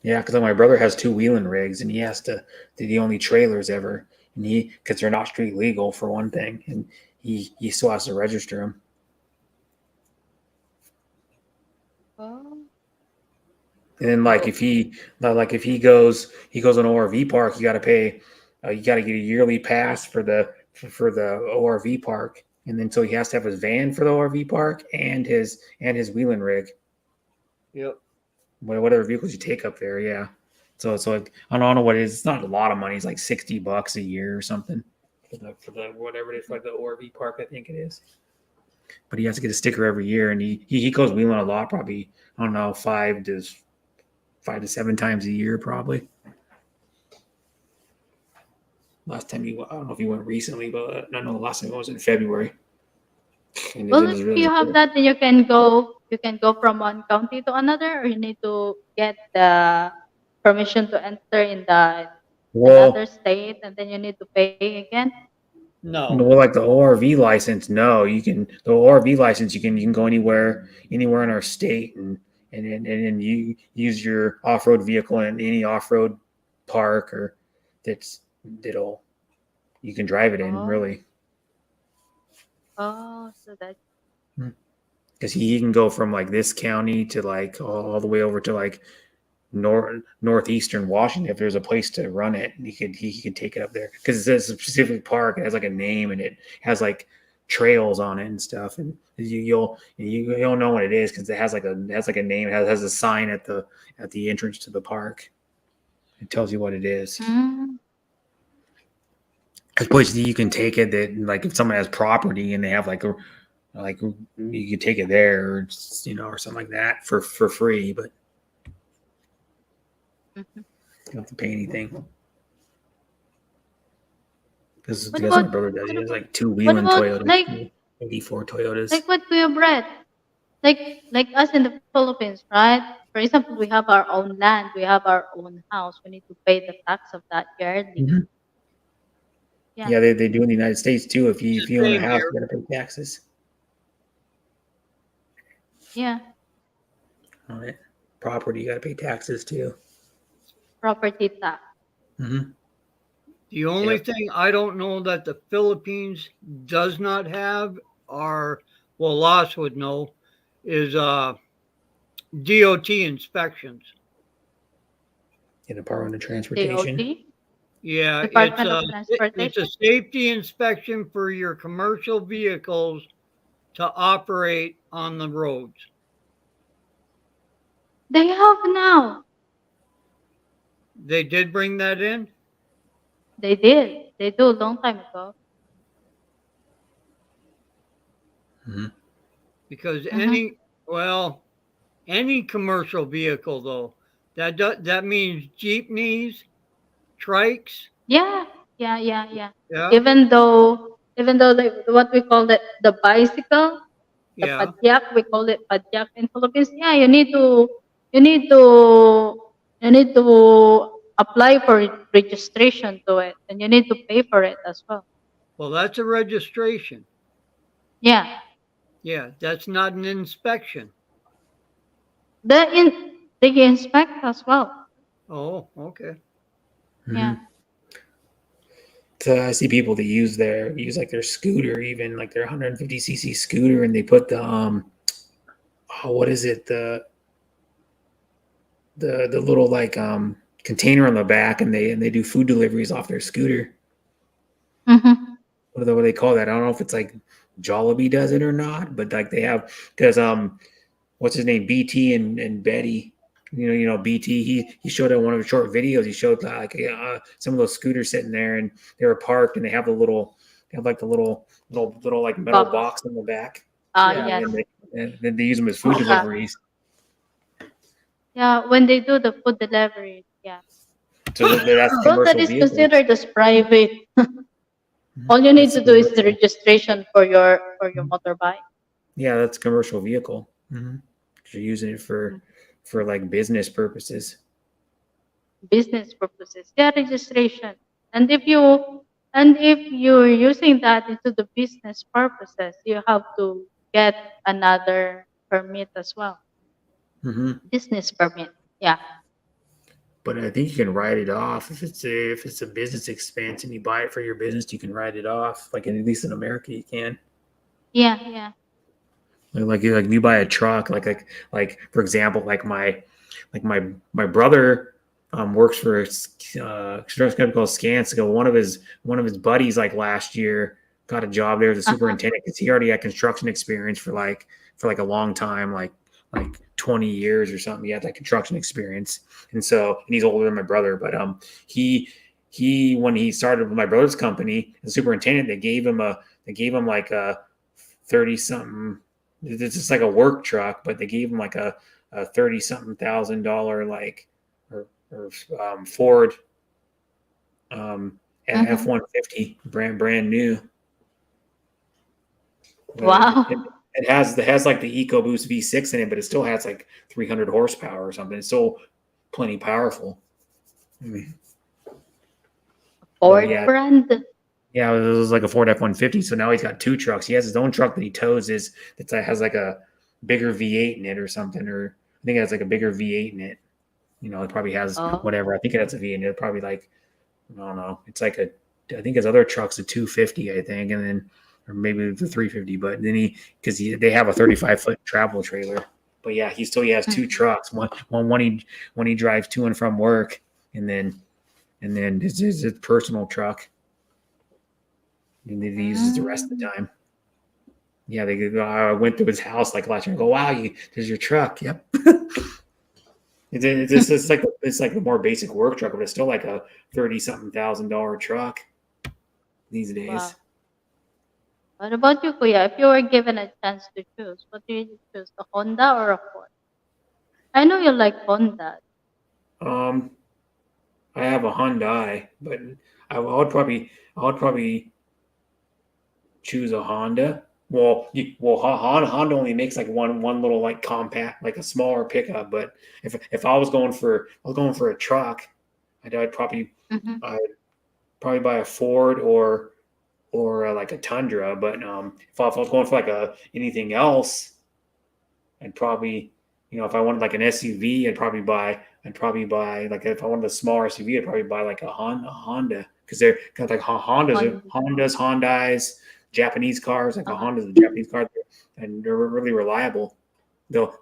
Yeah, because my brother has two wheeling rigs, and he has to. They're the only trailers ever, and because they're not street legal for one thing, and he still has to register them. Oh, And then if he goes on ORV park, you got to pay. You got to get a yearly pass for the ORV park, and then so he has to have his van for the ORV park and his wheeling rig, Yep. whatever vehicles you take up there. Yeah. So like, I don't know what it is. It's not a lot of money. It's like $60 a year or something for the whatever it is, like the ORV park. I think it is. But he has to get a sticker every year, and he goes wheeling a lot. Probably, I don't know, 5 to 7 times a year, probably. Last time I don't know if you went recently, but I know the last time it was in February, and it well, was if really you have cool. that, then you can go from one county to another, or you need to get the permission to enter in the another Well, state, and then you need to pay again. No. well, like the ORV license, no, the ORV license you can go anywhere in our state, and you use your off road vehicle in any off road park or that's that'll you can drive it in Oh, really. oh, so that. Because he can go from like this county to like all the way over to like northeastern Washington. If there's a place to run it, he could take it up there because it's a specific park. It has like a name and it has like trails on it and stuff. And you'll know what it is because it has like a name. It has a sign at the entrance to the park. It tells you what it is. Mm, There's places that you can take it that like if someone has property and they have like you could take it there or something like that for free, but mhm. you don't have to pay anything. Because What that's what about my brother does. what He has about like two what Wheeling about Toyotas, like 84 Toyotas. like what Kuya Brett? Like us in the Philippines, right? For example, we have our own land, we have our own house. We need to pay the tax of that yearly. Mhm. Yeah, Yeah, they do in the United States too. If you It's if the you own a same house, here. you got to pay taxes yeah. on it. property, you got to pay taxes too. Property tax. Mm-hmm. The only Yep. thing I don't know that the Philippines does not have, or well, Loss would know, is DOT inspections. In Department of Transportation. DOT, Yeah, Department of it's a Transportation. safety inspection for your commercial vehicles to operate on the roads. They have now. They did bring that in They did. They do a long time ago. Mm-hmm. because Mm-hmm. any commercial vehicle though, that means jeepneys, trikes, Yeah, yeah. yeah, Even though what we call the bicycle, the yeah. padyak, we call it padyak in Philippines. Yeah, you need to you need to apply for registration to it, and you need to pay for it as well. Well, that's a registration. Yeah, Yeah, that's not an inspection. they inspect as well. Oh, okay. Yeah. Mm-hmm. So I see people that use like their scooter, even like their 150cc scooter, and they put the what is it, the little like container on the back, and they do food deliveries off their scooter. Mm-hmm. What do they call that? I don't know if it's like Jollibee does it or not, but like they have, because what's his name, BT and Betty. BT. He showed in one of his short videos. He showed like some of those scooters sitting there, and they were parked, and they have like the little like metal Box. box in the back, Yeah, Yes. and then they use them as food Yeah. deliveries. Yeah, when they do the food delivery. Yeah. So that's a Well, that commercial is vehicle. considered as private. All you need That's to do is the commercial. registration for your motorbike. Yeah, that's a commercial vehicle. Mm-hmm. You're using it Mm. for like business purposes. Business purposes. Yeah, registration. And if you're using that into the business purposes, you have to get another permit as well. Mm-hmm. Business permit. Yeah. But I think you can write it off if it's a business expense and you buy it for your business. You can write it off. Like at least in America, you can. Yeah. Like you buy a truck. Like for example, my brother works for a construction company called Skanska. One of his buddies like last year got a job there as a Uh-huh. superintendent because he already had construction experience for like a long time, like 20 years or something. He had that construction experience, and he's older than my brother, but he when he started with my brother's company as superintendent, they gave him like a 30 something. It's just like a work truck, but they gave him like a 30 something $1,000 like or Ford Mm-hmm. F-150 brand new. But Wow. it has like the EcoBoost V6 in it, but it still has like 300 horsepower or something. It's still plenty powerful. I mean, but Ford brand. yeah, it was like a Ford F-150. So now he's got two trucks. He has his own truck that he tows that has like a bigger V8 in it or something, or I think it has like a bigger V8 in it. It probably has Oh. whatever. I think it has a V8 in it. Probably like, I don't know. It's like I think his other truck's a 250, I think, and then or maybe the 350. But then they have a 35-foot travel trailer. But yeah, he has two Mm. trucks. One he drives to and from work, and then his personal truck. And he uses the rest of the time. Yeah, I went to his house like last year and go, wow, there's your truck. Yep. It's like the more basic work truck, but it's still like a 30-something $1,000 truck these days. Wow. What about you, Kuya? If you were given a chance to choose, what do you choose, a Honda or a Ford? I know you like Honda. Um, I have a Hyundai, but I would probably choose a Honda. Honda only makes like one little like compact, like a smaller pickup. But if I was going for a truck, I'd probably Mm-hmm. I'd probably buy a Ford or like a Tundra. But if I was going for like anything else, I'd probably you know, if I wanted like an SUV, I'd probably buy like if I wanted a smaller SUV, I'd probably buy like a Honda because they're kind of like On, Hondas, Japanese cars, like a uh, Honda's a Japanese car, and they're really reliable. They'll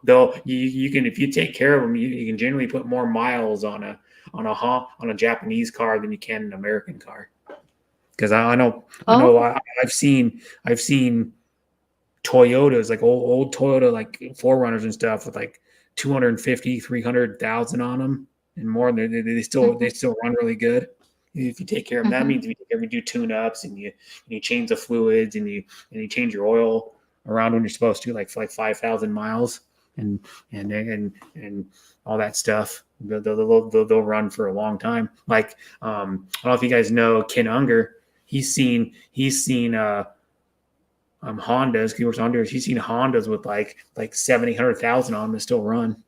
you can if you take care of them, you can generally put more miles on a Japanese car than you can an American car. Because oh, I've seen Toyotas, like old Toyota, like Forerunners and stuff with like 250, 300,000 on them and more. They mhm, still run really good if you take care of them. That mhm, means if you do tune ups and you change the fluids and you change your oil around when you're supposed to, like for like 5,000 miles and and all that stuff. They'll run for a long time. Like I don't know if you guys know Ken Unger. He's seen Hondas. He works on Hondas. He's seen Hondas with like 700,000 on them that still run.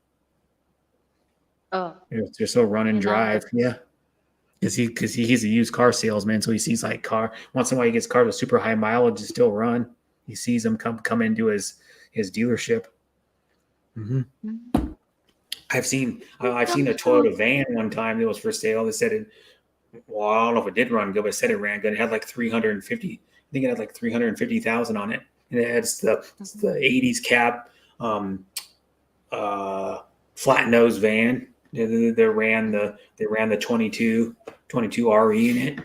oh, They're still run and drive. Fernandez. Yeah, he's a used car salesman, so he sees like car once in a while he gets cars with super high mileage that still run. He sees them come into his dealership. Mm-hmm. Mhm. I've seen a Toyota van one time that was for sale. They said it. Well, I don't know if it did run good, but it said it ran good. It had like 350. I think it had like 350,000 on it, and it had the 80s cab, um, flat nose van. They ran the 22 RE in it,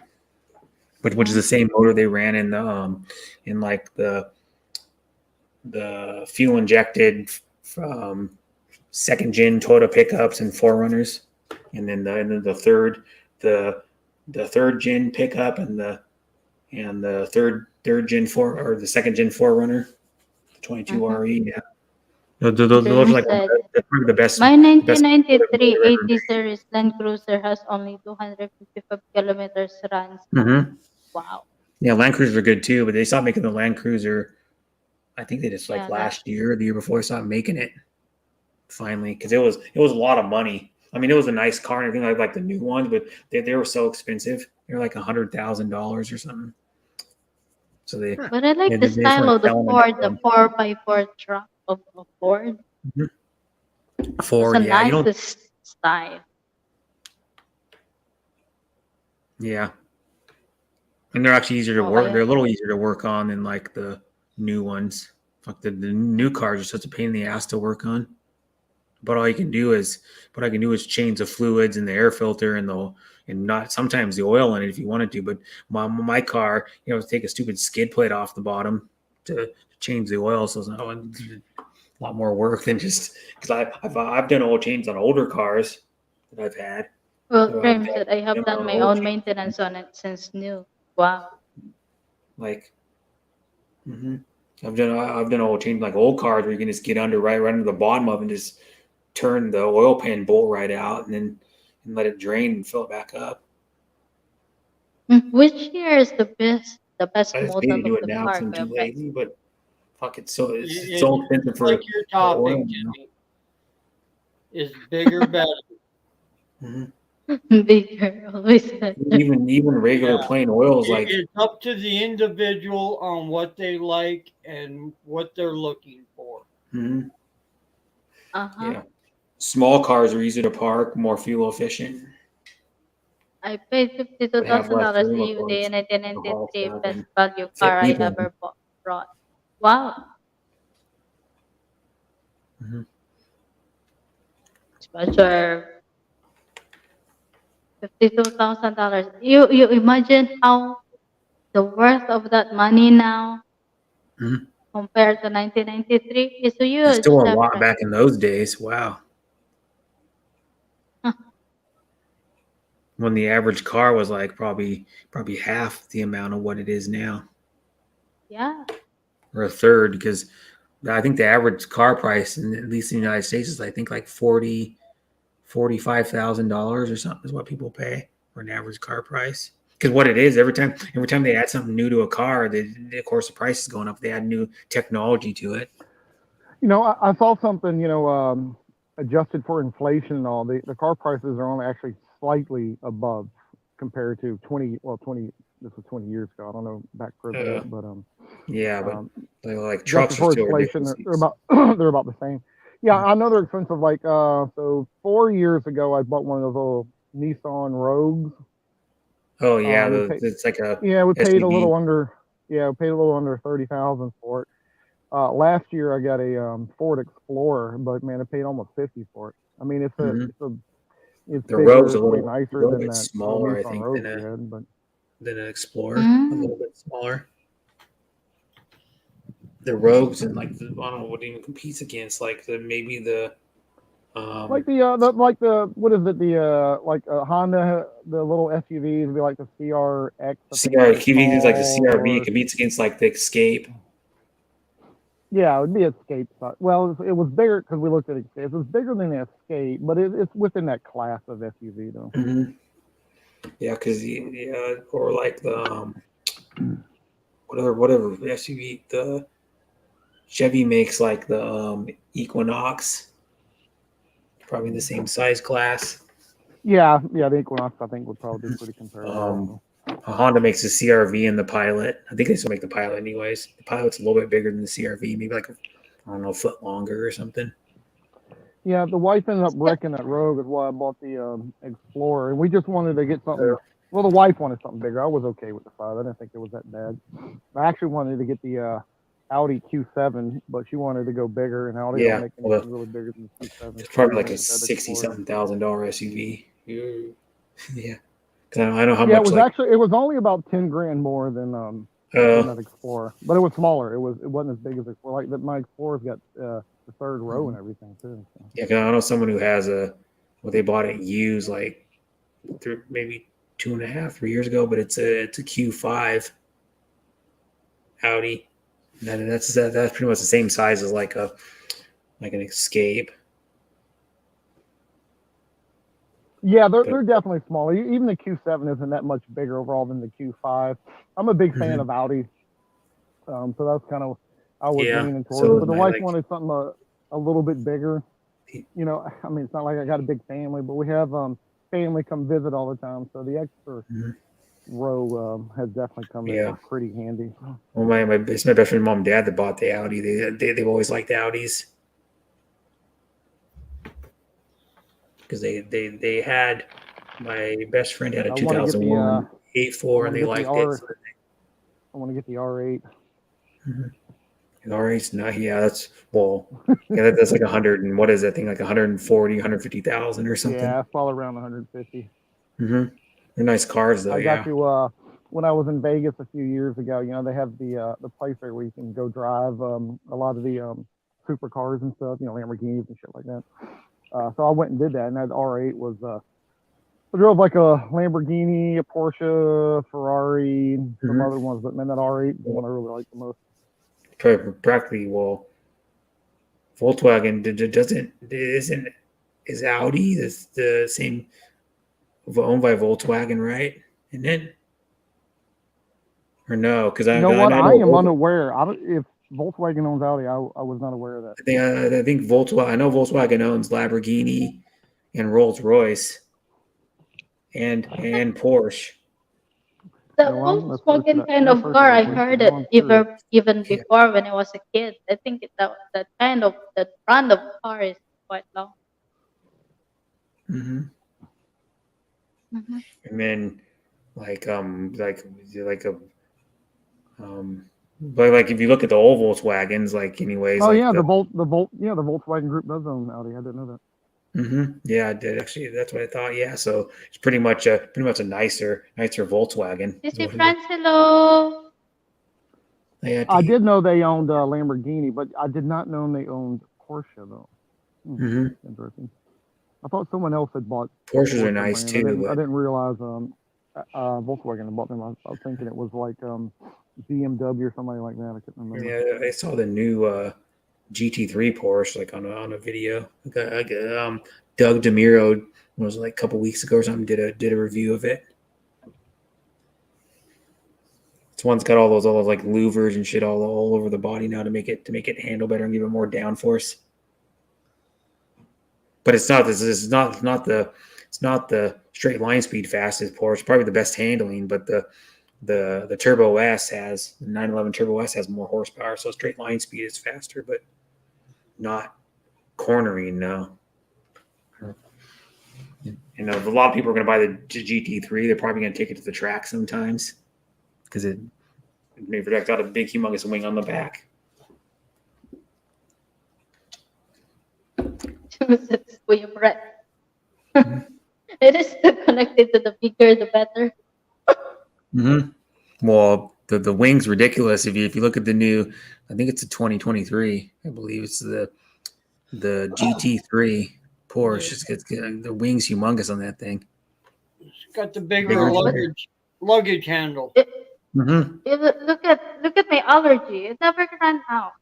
which is the same motor they ran in like the fuel injected second gen Toyota pickups and Forerunners, and then the third gen pickup and the third gen the second gen Forerunner, the 22 Mhm. RE. Yeah, those James are like said, probably my the best motor 1993 I've ever 80 series Land Cruiser has only 255 kilometers runs. made. Mm-hmm. Wow. Yeah, Land Cruisers are good too, but they stopped making the Land Cruiser. I think they just like Yeah, that. last year, or the year before, they stopped making it finally because it was a lot of money. I mean, it was a nice car and everything like the new ones, but they were so expensive. They were like $100,000 or something. So But I like the they just style weren't of the selling enough Ford, of the them. 4x4 truck of Ford. It's a Ford, yeah, you nice don't, style. yeah, and they're actually easier to Oh, work. They're I a little easier to work on than like the new ones. Fuck the new cars are such a pain in the ass to work on. But all you can do is change the fluids and the air filter and not sometimes the oil in it if you wanted to. But my car, you know, take a stupid skid plate off the bottom to change the oil. So it's not a lot more work than just because I've done oil change on older cars that I've had. well, So I've Graham done said I have done my oil own change maintenance on it since new. Wow. like hmm I've done oil change like old cars where you can just get right under the bottom of it and just turn the oil pan bolt right out and then and let it drain and fill it back up. Which year is the best I just pay to model of do it the now because car, I'm Kuya too Bryce? lazy, but fuck it's It, so expensive like your for oil topic, now. Jimmy, is bigger, better. Mm-hmm. Bigger, always better. Even regular Yeah. plain oil is like It's up to the individual on what they like and what they're looking for. mm-hmm. Uh-huh. Yeah. Small cars are easier to park, more fuel efficient, I paid fifty-two but have thousand less dollars room, of AUD course, in to haul 1993 stuff best and value fit car I people. ever brought. Wow, Mm-hmm. special $52,000. You imagine how the worth of that money now Mm-hmm. compared to 1993 is a It's huge still a lot difference. back in those days. Wow. Huh, When the average car was like probably half the amount of what it is now, yeah, or a third, because I think the average car price, at least in the United States, is I think like $45,000 or something is what people pay for an average car price. Because what it is, every time they add something new to a car, of course the price is going up. They add new technology to it. You know, I saw something, adjusted for inflation and all, the car prices are only actually slightly above compared to 20, this was 20 years ago. I don't know back further yet, but Yeah, but um, like trucks adjusted are for still inflation, ridiculous. they're about they're about the same. Yeah, I know they're expensive. Like, so 4 years ago, I bought one of those little Nissan Rogues. Oh yeah, We paid, it's like a yeah, we paid a little SUV. under, yeah, we paid a little under 30,000 for it. Last year I got a Ford Explorer, but man, I paid almost 50 for it. I mean, Hmm. it's The Rogue's bigger, it's way a nicer little than bit that little smaller, I Nissan think, Rogue we had, but than an Explorer. A Mm. little bit smaller. The Rogues and like I don't know what it even competes against. Like maybe um like the what is it, the like Honda, the little SUVs would be like the CRX, I think CR it's competes against like the called, CRV. It or competes against like the Escape. yeah, it would be Escape size. Well, it was bigger because we looked at Escape. It was bigger than the Escape, but it's within that class of SUV though. Hmm. Yeah, because or like the whatever SUV the Chevy makes, like the Equinox, probably in the same size class. Yeah, the Equinox I think would probably be pretty comparable Um, also. Honda makes the CRV and the Pilot. I think they still make the Pilot anyways. The Pilot's a little bit bigger than the CRV, maybe like I don't know, a foot longer or something. Yeah, the wife ended up So, wrecking that Rogue, is why I bought the Explorer, and we just wanted to get Uh, something. Well, the wife wanted something bigger. I was okay with the 5. I didn't think it was that bad. I actually wanted to get the Audi Q7, but she wanted to go bigger, and Audi don't yeah, make well, anything really bigger than the Q7, it's so we probably like went a with that 60 Explorer. something $1,000 SUV. Yeah, because I know how Yeah, much like it was only about 10 grand more than uh that Explorer, but it was smaller. It wasn't as big as Explorer. Like that, my Explorer's got the third row and everything too. So. yeah, 'cause I know someone who has what they bought it used like maybe 2.5, 3 years ago, but it's a Q5 Audi. And that's pretty much the same size as like an Escape. Yeah, But they're definitely smaller. Even the Q7 isn't that much bigger overall than the Q5. I'm a big fan mhm. of Audi, so that's kind of I was Yeah, leaning so towards. is But the my wife like wanted something a little bit bigger. You know, I mean, it's not like I got a big family, but we have family come visit all the time, so the extra mhm. row has definitely come Yeah. in pretty handy. Well, it's my best friend mom and dad that bought the Audi. They've always liked Audis because they had my best friend had a I want to get the 2001 I 8.4 want and to they get the liked it. R I want to get the R8. Mhm. All right, not yeah, that's like 100 and what is that thing like 140, 150,000 or something. Yeah, it's probably around 150. Mm-hmm. They're nice cars though, I got yeah. to when I was in Vegas a few years ago. You know, they have the place there where you can go drive a lot of the supercars and stuff. You know, Lamborghinis and shit like that. So I went and did that, and that R8 was I drove like a Lamborghini, a Porsche, Ferrari, and some Mm-hmm. other ones, but man, that R8 is the one I really like the most. Practically, well, Volkswagen doesn't isn't is Audi the same owned by Volkswagen, right? And then or no? Because You know I what? I know am unaware. I don't if Volkswagen owns Audi. I was not aware of that. I think Volkswagen. I know Volkswagen owns Lamborghini and Rolls Royce and Porsche. the You know, well, Volkswagen kind I'm gonna of search car, that I real quick heard because it now I'm curious. even Yeah. before when I was a kid. I think that kind of that brand of car is quite long. Mm-hmm. Hmm. And then like a like if you look at the old Volkswagens, like anyways, Oh like yeah, the Volkswagen Group does own Audi. I didn't know that. yeah, I did actually. That's what I thought. Yeah, so it's pretty much a nicer Volkswagen. Is Sissy what it is. France, hello. Yeah, I did know they owned Lamborghini, but I did not know they owned Porsche though. mm-hmm. Interesting. I thought someone else had bought the Porsches are Porsche nice brand. too, I but didn't realize Volkswagen had bought them. I was thinking it was like BMW or somebody like that. I couldn't remember. yeah, I saw the new GT3 Porsche like on a video. Doug DeMiro was like a couple weeks ago or something did a review of it. This one's got all those like louvers and shit all over the body now to make it handle better and give it more downforce. But it's not this is not the straight line speed fastest Porsche. It's probably the best handling, but the Turbo S has the 911 Turbo S has more horsepower, so straight line speed is faster, but not cornering now. You know, a lot of people are going to buy the GT3. They're probably going to take it to the track sometimes because it may project out a big, humongous wing on the back. Kuya Brett. It is still connected to the bigger the better. Mm-hmm. Well, the wing's ridiculous. If you look at the new, I think it's a 2023. I believe it's the GT3 Porsche. It's the wing's humongous on that thing. It's got the bigger Bigger than better. luggage handle. Mm-hmm. Look at my allergy. It never ran out.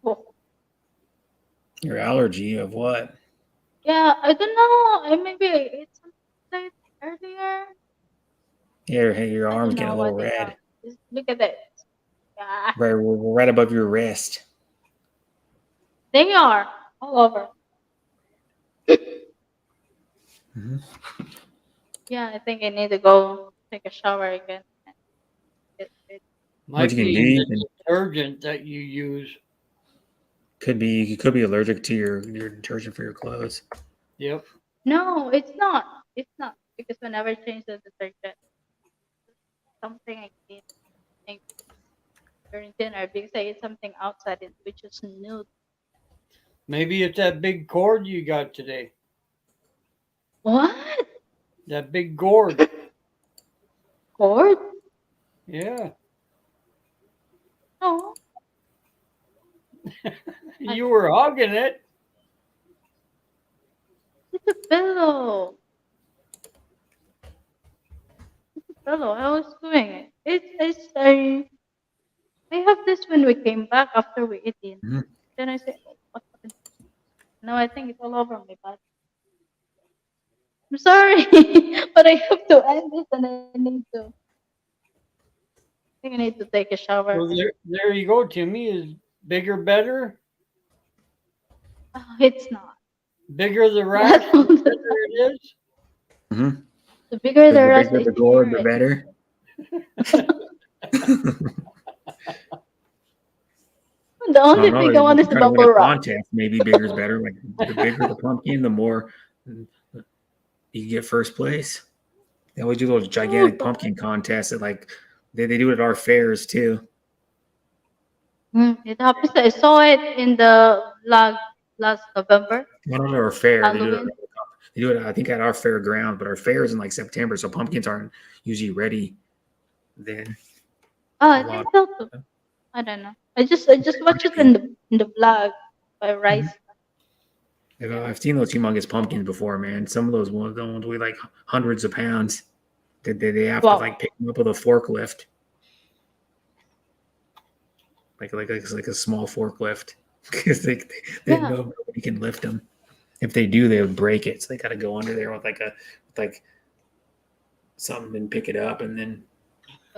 Oh. Your allergy of what? Yeah, I don't know. Maybe I ate something earlier. Yeah, hey, your I arm's don't getting know a little what it red. was. Just look at it. Yeah, We're right above your wrist. they are all over. Mm-hmm. Yeah, I think I need to go take a shower again. What Might you can be do, in you the can, detergent that you use. you could be allergic to your detergent for your clothes. Yep. No, it's not. It's not because whenever I change the detergent, something I need think during dinner because I eat something outside it which is new. Maybe it's that big cord you got today. What? That big gourd. Cord? Yeah. No. You were hugging it. It's a pillow. It's a pillow. I was doing it. I have this when we came back after we ate dinner. Mhm. Then I said, oh, what happened? No, I think it's all over my body. I'm sorry, but I have to end this and I think I need to take a shower. Well, there you go, Timmy. Is bigger better? Oh, it's not. Bigger the Yeah, rash, all the the better time. it is. Mm-hmm. The bigger the The rest, bigger I the can hear gourd, the it. better. The I only don't know. big one is the Try to win a bubble wrap. contest. Maybe bigger's better. Like the bigger the pumpkin, the more you get first place. They always do those Oh, gigantic God. pumpkin contests at like they do it at our fairs too. It happens. I saw it in the vlog last November, Not only our fair, Halloween. they do it I think at our fairground, but our fair is in like September, so pumpkins aren't usually ready then. Oh, A I lot think so too. I don't know. I just watched it crispy. in the vlog by Mhm. Rice. I've seen those humongous pumpkins before, man. Some of those ones weigh like hundreds of pounds. They have to Wow. like pick them up with a forklift, like a small forklift, because they Yeah. know nobody can lift them. If they do, they would break it. So they got to go under there with like something and pick it up and then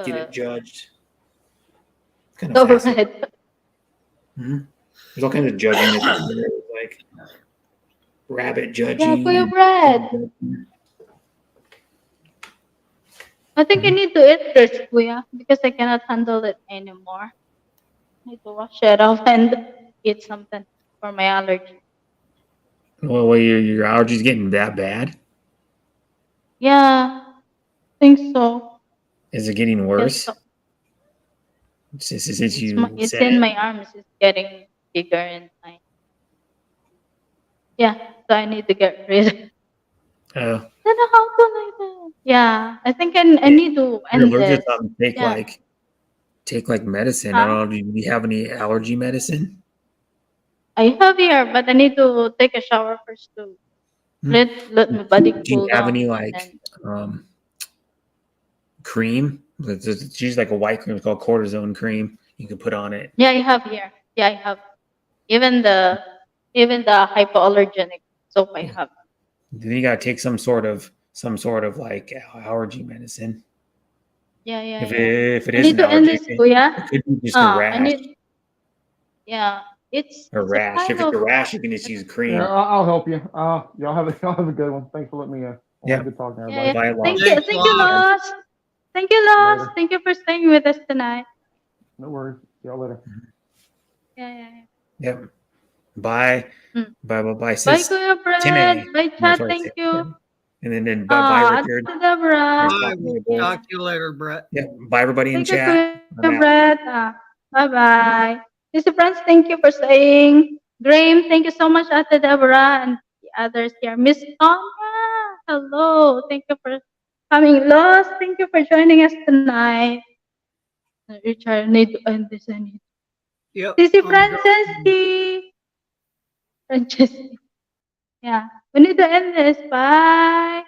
get it judged. It's kind of fascinating. Overhead. Mm-hmm. There's all kinds of judging that they do, like rabbit Yeah, judging. Kuya And Bread. I think I need to eat this, Kuya, because I cannot handle it anymore. I need to wash it off and eat something for my allergy. well, your allergies getting that bad? Yeah, I think so. Is it getting Yes, worse? so Since it's you it's said in it? my arms. It's getting bigger and tiny. Yeah, so I need to get rid of it. Oh, I don't know how to like that. Yeah, I think I yeah. need to You're end allergic this. to something. Yeah. Take like medicine. I Huh? don't know. Do you have any allergy medicine? I have here, but I need to take a shower first to Hmm. let my body Do you cool have down any and like then cream? It's usually like a white cream. It's called cortisone cream. You can put on it. yeah, I have here. Yeah, I have. Even the hypoallergenic soap I have. Then you gotta take some sort of like allergy medicine. Yeah, yeah, If yeah. it I is need an to end allergy, this, Kuya. it could be just a I rash. need. Yeah, it's A it's a rash. If kind it's of. a rash, you can just use Yeah, cream. I'll help you. Y'all have a good one. Thanks for letting me. Yeah. Good talking, Yeah, everybody. yeah. Buy it Thank lost. you, Thanks, thank you, Lost. Lost. Thank you, Lost. Later. Thank you for staying with us tonight. No worries. See y'all later. Yeah, yeah, yeah. Yep. Bye. Mm. Bye, Bye, sis. Kuya Fred. Tine. Bye, No, chat. sorry, Thank sis. you. And then bye, Richard. Ate Deborah. Nice Bye. talking to We'll you both. Yeah. talk to you later, Brett. Yeah. Bye, everybody in Thank you, chat. Kuya I'm out. Brett. Bye-bye. Mr. Friends, thank you for staying. Graham, thank you so much, Ate Deborah, and the others here. Miss Tonya, hello. Thank you for coming. Lost, thank you for joining us tonight. Richard, need to end this. I need. Yep. Sissy I'm dropping. Franceschi. Franceschi. Yeah. We need to end this. Bye.